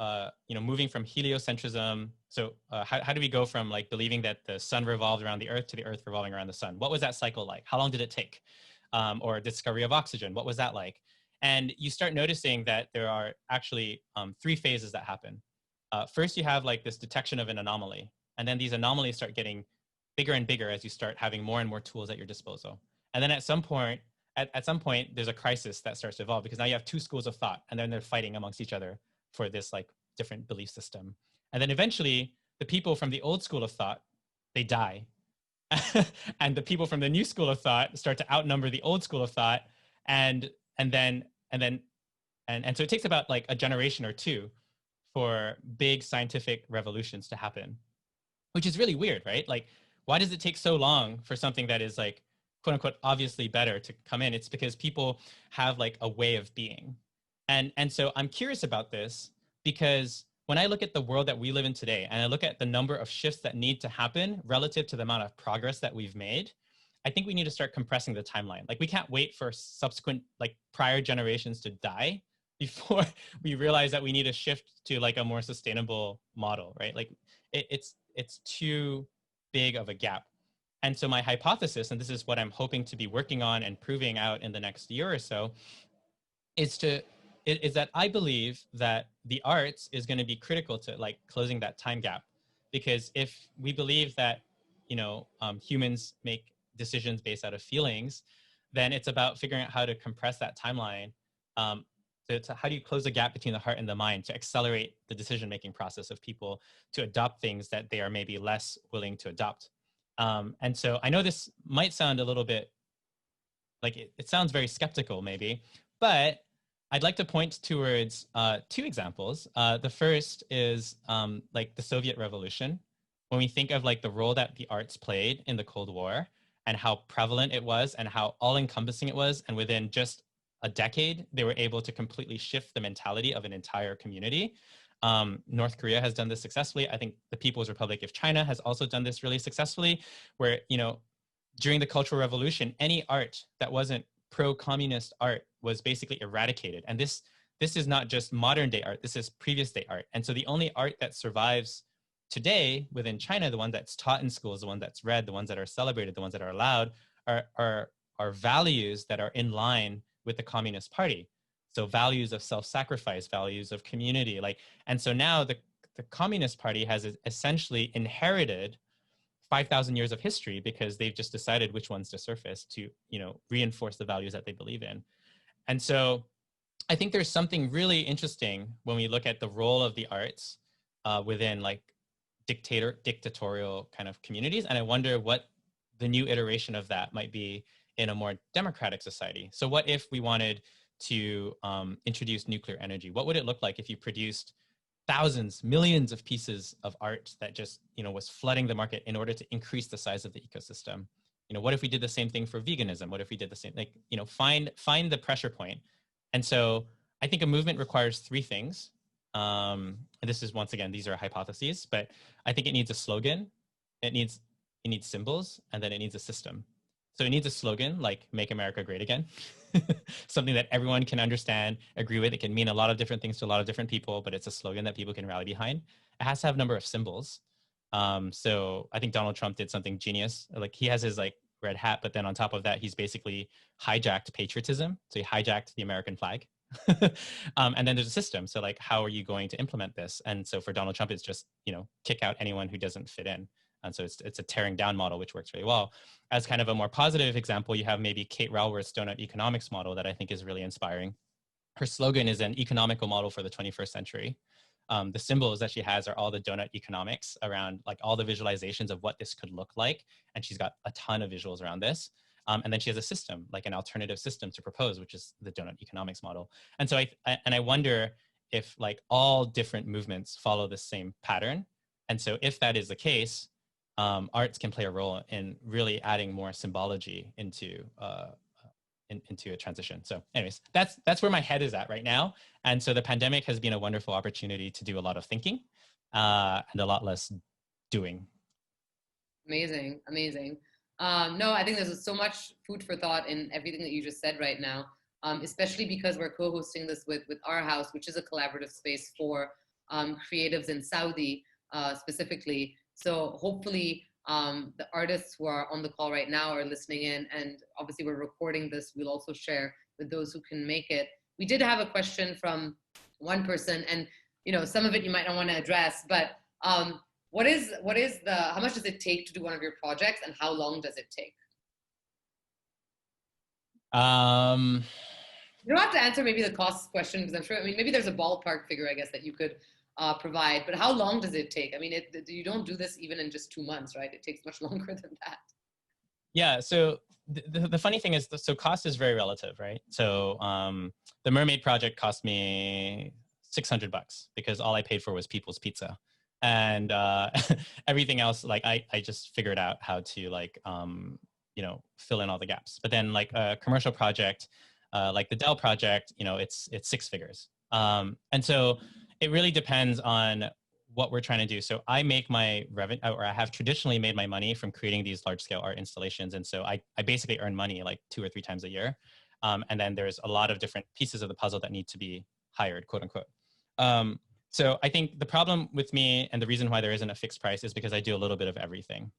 moving from heliocentrism. So how do we go from like believing that the sun revolved around the earth to the earth revolving around the sun? What was that cycle like? How long did it take? Or discovery of oxygen, what was that like? And you start noticing that there are actually 3 phases that happen. First, you have like this detection of an anomaly. And then these anomalies start getting bigger and bigger as you start having more and more tools at your disposal. And then at some point, there's a crisis that starts to evolve because now you have 2 schools of thought and then they're fighting amongst each other for this like different belief system. And then eventually the people from the old school of thought, they die. And the people from the new school of thought start to outnumber the old school of thought. And so it takes about like a generation or 2 for big scientific revolutions to happen, which is really weird, right? Like, why does it take so long for something that is like, quote unquote, obviously better to come in? It's because people have like a way of being. And so I'm curious about this because when I look at the world that we live in today, and I look at the number of shifts that need to happen relative to the amount of progress that we've made, I think we need to start compressing the timeline. Like we can't wait for subsequent, like prior generations to die before we realize that we need to shift to like a more sustainable model, right? Like it's too big of a gap. And so my hypothesis, and this is what I'm hoping to be working on and proving out in the next year or so, is that I believe that the arts is going to be critical to like closing that time gap. Because if we believe that, humans make decisions based out of feelings, then it's about figuring out how to compress that timeline. So how do you close the gap between the heart and the mind to accelerate the decision-making process of people to adopt things that they are maybe less willing to adopt? And so I know this might sound a little bit like it sounds very skeptical maybe, but I'd like to point towards 2 examples. The first is like the Soviet Revolution. When we think of like the role that the arts played in the Cold War and how prevalent it was and how all-encompassing it was, and within just a decade, they were able to completely shift the mentality of an entire community. North Korea has done this successfully. I think the People's Republic of China has also done this really successfully, where, during the Cultural Revolution, any art that wasn't pro-communist art was basically eradicated. And this is not just modern day art, this is previous day art. And so the only art that survives today within China, the one that's taught in schools, the one that's read, the ones that are celebrated, the ones that are allowed, are values that are in line with the Communist Party. So values of self-sacrifice, values of community, and so now the Communist Party has essentially inherited 5,000 years of history because they've just decided which ones to surface to, reinforce the values that they believe in. And so I think there's something really interesting when we look at the role of the arts within like dictatorial kind of communities. And I wonder what the new iteration of that might be in a more democratic society. So what if we wanted to introduce nuclear energy? What would it look like if you produced thousands, millions of pieces of art that just, was flooding the market in order to increase the size of the ecosystem? What if we did the same thing for veganism? What if we did the same, find the pressure point. And so I think a movement requires 3 things. And this is, once again, these are hypotheses, but I think it needs a slogan, it needs symbols, and then it needs a system. So it needs a slogan like "Make America Great Again," something that everyone can understand, agree with. It can mean a lot of different things to a lot of different people, but it's a slogan that people can rally behind. It has to have a number of symbols. So I think Donald Trump did something genius. Like he has his like red hat, but then on top of that, he's basically hijacked patriotism. So he hijacked the American flag. And then there's a system. So like, how are you going to implement this? And so for Donald Trump, it's just, kick out anyone who doesn't fit in. And so it's a tearing down model, which works really well. As kind of a more positive example, you have maybe Kate Raworth's donut economics model that I think is really inspiring. Her slogan is an economical model for the 21st century. The symbols that she has are all the donut economics around like all the visualizations of what this could look like. And she's got a ton of visuals around this. And then she has a system, like an alternative system to propose, which is the donut economics model. And so I wonder if like all different movements follow the same pattern. And so if that is the case, arts can play a role in really adding more symbology into a transition. So anyways, that's where my head is at right now. And so the pandemic has been a wonderful opportunity to do a lot of thinking and a lot less doing. Amazing, amazing. No, I think there's so much food for thought in everything that you just said right now, especially because we're co-hosting this with Our House, which is a collaborative space for creatives in Saudi specifically. So hopefully the artists who are on the call right now are listening in, and obviously we're recording this. We'll also share with those who can make it. We did have a question from one person, and some of it you might not want to address, but how much does it take to do one of your projects, and how long does it take? You don't have to answer maybe the cost question, because I'm sure, maybe there's a ballpark figure, I guess, that you could provide, but how long does it take? I mean, you don't do this even in just 2 months, right? It takes much longer than that. Yeah, so the funny thing is, so cost is very relative, right? So the Mermaid project cost me $600 because all I paid for was People's Pizza. And everything else, like I just figured out how to like, fill in all the gaps. But then like a commercial project, like the Dell project, it's 6 figures. And so it really depends on what we're trying to do. So I make my revenue, or I have traditionally made my money from creating these large scale art installations. And so I basically earn money like 2 or 3 times a year. And then there's a lot of different pieces of the puzzle that need to be hired, quote unquote. So I think the problem with me, and the reason why there isn't a fixed price, is because I do a little bit of everything.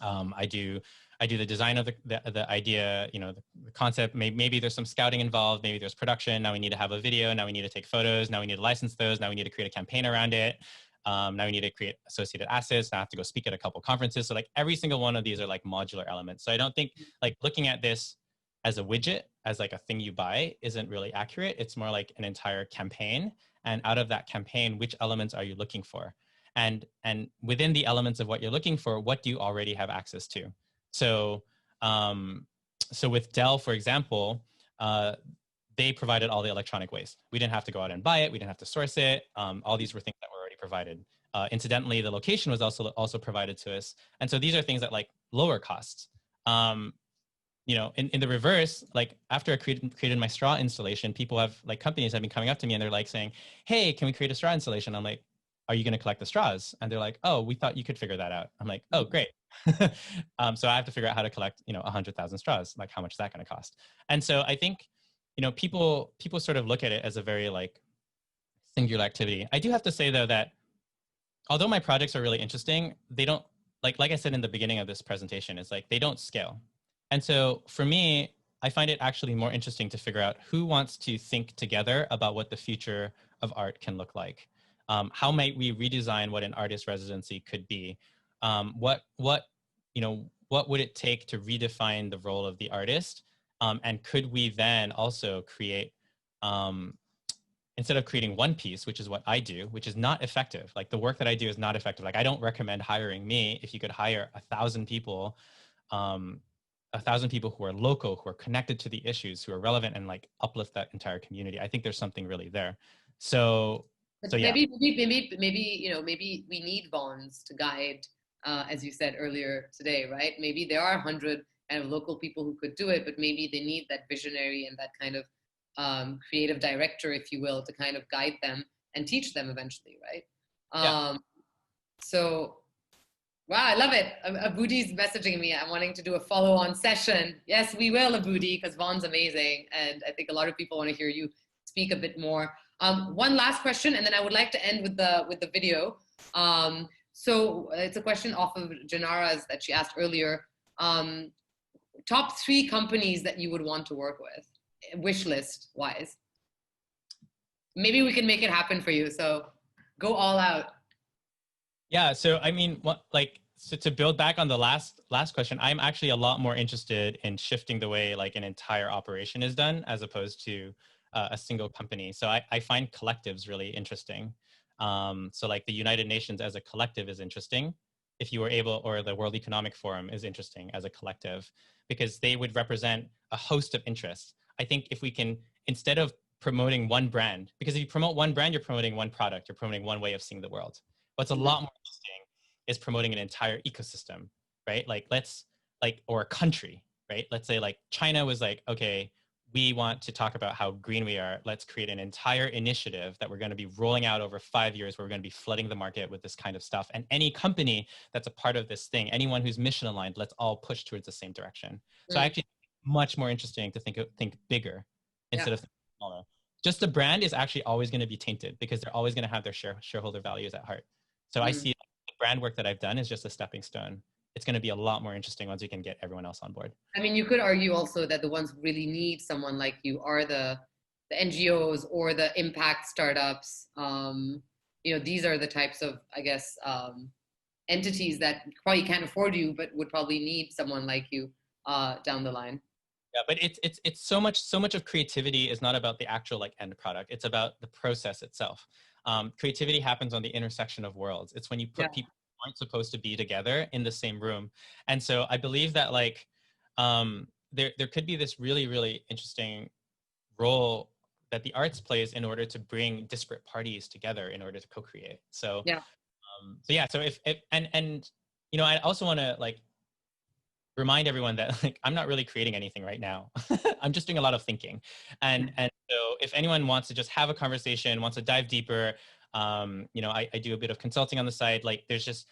I do the design of the idea, the concept. Maybe there's some scouting involved. Maybe there's production. Now we need to have a video. Now we need to take photos. Now we need to license those. Now we need to create a campaign around it. Now we need to create associated assets. Now I have to go speak at a couple conferences. So like every single one of these are like modular elements. So I don't think like looking at this as a widget, as like a thing you buy, isn't really accurate. It's more like an entire campaign. And out of that campaign, which elements are you looking for? And within the elements of what you're looking for, what do you already have access to? So, so with Dell, for example, they provided all the electronic waste. We didn't have to go out and buy it. We didn't have to source it. All these were things that were already provided. Incidentally, the location was also provided to us. And so these are things that like lower costs. In the reverse, like after I created my straw installation, companies have been coming up to me and they're like saying, hey, can we create a straw installation? I'm like, are you going to collect the straws? And they're like, oh, we thought you could figure that out. I'm like, oh, great. So I have to figure out how to collect, 100,000 straws. Like, how much is that going to cost? And so I think, people sort of look at it as a very like singular activity. I do have to say though, that although my projects are really interesting, they don't like I said in the beginning of this presentation, it's like, they don't scale. And so for me, I find it actually more interesting to figure out who wants to think together about what the future of art can look like. How might we redesign what an artist residency could be? What would it take to redefine the role of the artist? And could we then also create, instead of creating one piece, which is what I do, which is not effective. Like the work that I do is not effective. Like I don't recommend hiring me. If you could hire 1,000 people, 1,000 people who are local, who are connected to the issues, who are relevant, and like uplift that entire community, I think there's something really there. So yeah. Maybe we need bonds to guide, as you said earlier today, right? Maybe there are 100 kind of local people who could do it, but maybe they need that visionary and that kind of creative director, if you will, to kind of guide them and teach them eventually, right? So, wow, I love it. Abuti's messaging me. I'm wanting to do a follow-on session. Yes, we will, Abuti, because Von's amazing, and I think a lot of people want to hear you speak a bit more. One last question, and then I would like to end with the video. So it's a question off of Janara's that she asked earlier. Top 3 companies that you would want to work with, wish list wise. maybe we can make it happen for you. So go all out. Yeah. So, I mean, so to build back on the last question, I'm actually a lot more interested in shifting the way like an entire operation is done as opposed to a single company. So I find collectives really interesting. So like the United Nations as a collective is interesting. If you were able, or the World Economic Forum is interesting as a collective, because they would represent a host of interests. I think if we can, instead of promoting one brand, because if you promote one brand, you're promoting one product, you're promoting one way of seeing the world. What's a lot more interesting is promoting an entire ecosystem, right? Like or a country, right? Let's say like China was like, okay, we want to talk about how green we are. Let's create an entire initiative that we're going to be rolling out over 5 years where we're going to be flooding the market with this kind of stuff. And any company that's a part of this thing, anyone who's mission aligned, let's all push towards the same direction. So I actually think it's much more interesting to think bigger instead of thinking smaller. Just the brand is actually always going to be tainted because they're always going to have their shareholder values at heart. So I see the brand work that I've done is just a stepping stone. It's going to be a lot more interesting once we can get everyone else on board. I mean, you could argue also that the ones who really need someone like you are the NGOs or the impact startups. These are the types of, I guess, entities that probably can't afford you, but would probably need someone like you down the line. Yeah, but it's so much of creativity is not about the actual like end product. It's about the process itself. Creativity happens on the intersection of worlds. It's when you put people who aren't supposed to be together in the same room. And so I believe that like there could be this really, really interesting role that the arts plays in order to bring disparate parties together in order to co-create. So so if I also want to like remind everyone that like I'm not really creating anything right now. I'm just doing a lot of thinking. And so if anyone wants to just have a conversation, wants to dive deeper, I do a bit of consulting on the side. Like there's just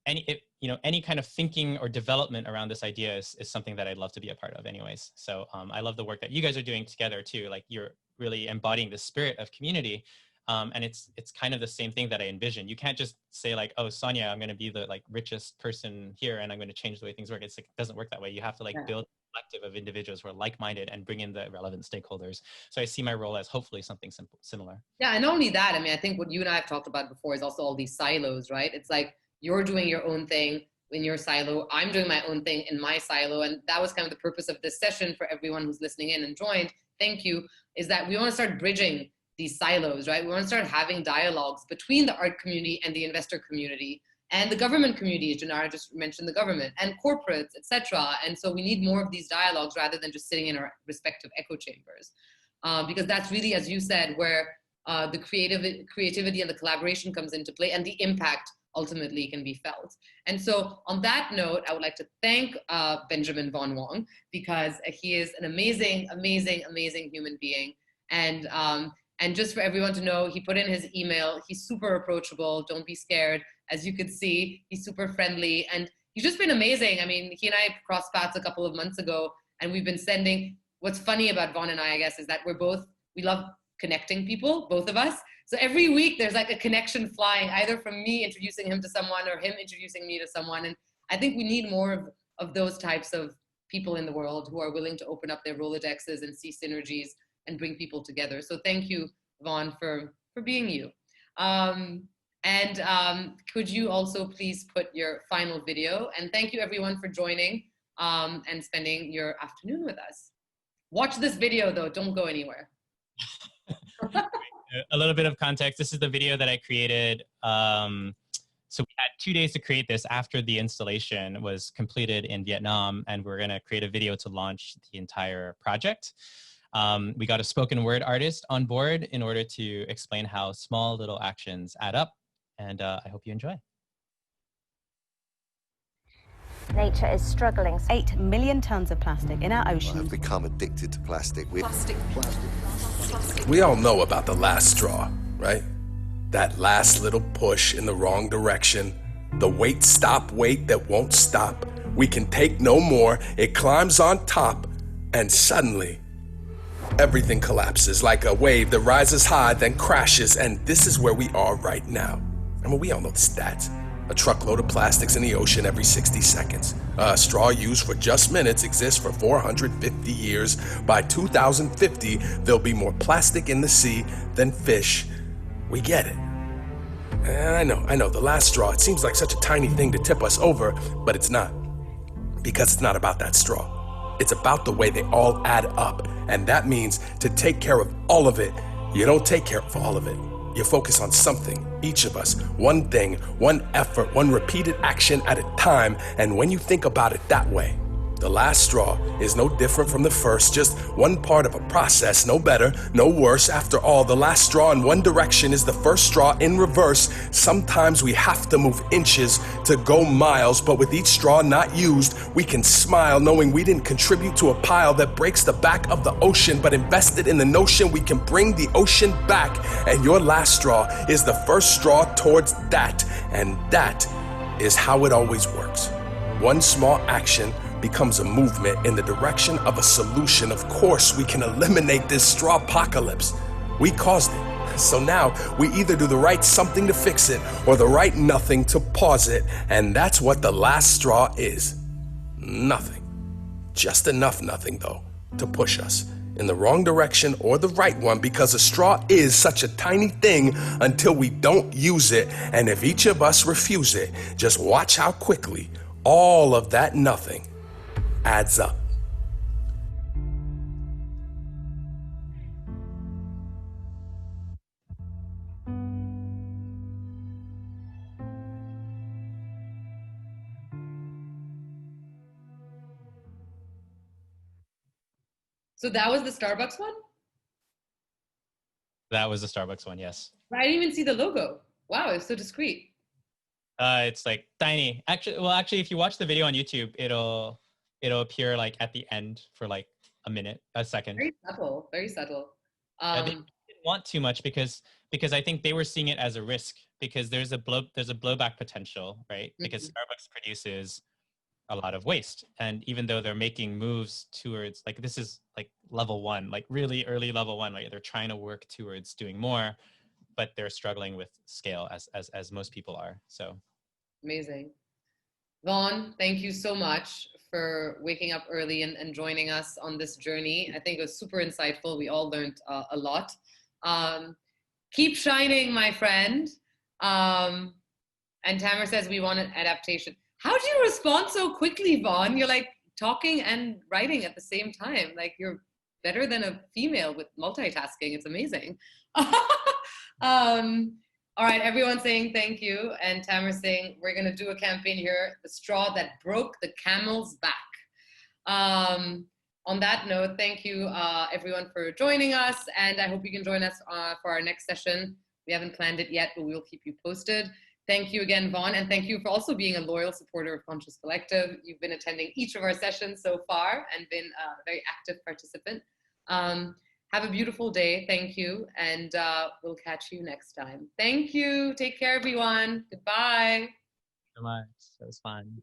any kind of thinking or development around this idea is something that I'd love to be a part of anyways. So I love the work that you guys are doing together too. Like you're really embodying the spirit of community. And it's kind of the same thing that I envision. You can't just say like, oh, Sonia, I'm going to be the like richest person here and I'm going to change the way things work. It's like, it doesn't work that way. You have to like build a collective of individuals who are like-minded and bring in the relevant stakeholders. So I see my role as hopefully something similar. Yeah. And not only that, I mean, I think what you and I have talked about before is also all these silos, right? It's like you're doing your own thing in your silo. I'm doing my own thing in my silo. And that was kind of the purpose of this session for everyone who's listening in and joined. Thank you. Is that we want to start bridging these silos, right? We want to start having dialogues between the art community and the investor community and the government community. Janara just mentioned the government and corporates, etc. And so we need more of these dialogues rather than just sitting in our respective echo chambers, because that's really, as you said, where the creativity and the collaboration comes into play and the impact ultimately can be felt. And so on that note, I would like to thank Benjamin Von Wong, because he is an amazing, amazing, amazing human being. And just for everyone to know, he put in his email. He's super approachable. Don't be scared. As you could see, he's super friendly. And he's just been amazing. I mean, he and I crossed paths a couple of months ago, and we've been sending, what's funny about Von and I guess, is that we love connecting people, both of us. So every week there's like a connection flying, either from me introducing him to someone or him introducing me to someone. And I think we need more of those types of people in the world who are willing to open up their Rolodexes and see synergies and bring people together. So thank you, Von, for being you. Could you also please put your final video? And thank you everyone for joining and spending your afternoon with us. Watch this video though, don't go anywhere. A little bit of context. This is the video that I created. So we had 2 days to create this after the installation was completed in Vietnam, and we're gonna create a video to launch the entire project. We got a spoken word artist on board in order to explain how small little actions add up. And I hope you enjoy. Nature is struggling. 8 million tons of plastic in our oceans. I've become addicted to plastic. Plastic. We all know about the last straw, right? That last little push in the wrong direction. The wait, stop, wait that won't stop. We can take no more. It climbs on top, and suddenly, everything collapses like a wave that rises high, then crashes, and this is where we are right now. I mean, we all know the stats. A truckload of plastics in the ocean every 60 seconds. A straw used for just minutes exists for 450 years. By 2050, there'll be more plastic in the sea than fish. We get it. And I know, the last straw, it seems like such a tiny thing to tip us over, but it's not. Because it's not about that straw. It's about the way they all add up. And that means to take care of all of it, you don't take care of all of it. You focus on something, each of us, one thing, one effort, one repeated action at a time. And when you think about it that way, the last straw is no different from the first, just one part of a process, no better, no worse. After all, the last straw in one direction is the first straw in reverse. Sometimes we have to move inches to go miles, but with each straw not used, we can smile knowing we didn't contribute to a pile that breaks the back of the ocean, but invested in the notion we can bring the ocean back. And your last straw is the first straw towards that, and that is how it always works. One small action becomes a movement in the direction of a solution. Of course, we can eliminate this straw apocalypse. We caused it. So now we either do the right something to fix it or the right nothing to pause it. And that's what the last straw is. Nothing. Just enough nothing, though, to push us in the wrong direction or the right one, because a straw is such a tiny thing until we don't use it. And if each of us refuse it, just watch how quickly all of that nothing adds up. So that was the Starbucks one? That was the Starbucks one, yes. I didn't even see the logo. Wow, it's so discreet. It's like tiny. Actually, if you watch the video on YouTube, it'll appear like at the end for like a second. Very subtle, very subtle. They didn't want too much because I think they were seeing it as a risk, because there's a blowback potential, right? Because Starbucks produces a lot of waste, and even though they're making moves towards, like, this is like level 1, like really early level 1, right? They're trying to work towards doing more, but they're struggling with scale as most people are. So amazing. Vaughn, thank you so much for waking up early and joining us on this journey. I think it was super insightful. We all learned a lot. Keep shining, my friend. And Tamer says we want an adaptation. How do you respond so quickly, Vaughn? You're like talking and writing at the same time. Like, you're better than a female with multitasking. It's amazing. All right, everyone saying thank you. And Tamer saying we're going to do a campaign here, the straw that broke the camel's back. On that note, thank you, everyone, for joining us. And I hope you can join us for our next session. We haven't planned it yet, but we will keep you posted. Thank you again, Vaughn. And thank you for also being a loyal supporter of Conscious Collective. You've been attending each of our sessions so far and been a very active participant. Have a beautiful day. Thank you. And we'll catch you next time. Thank you. Take care, everyone. Goodbye. so much. That was fun.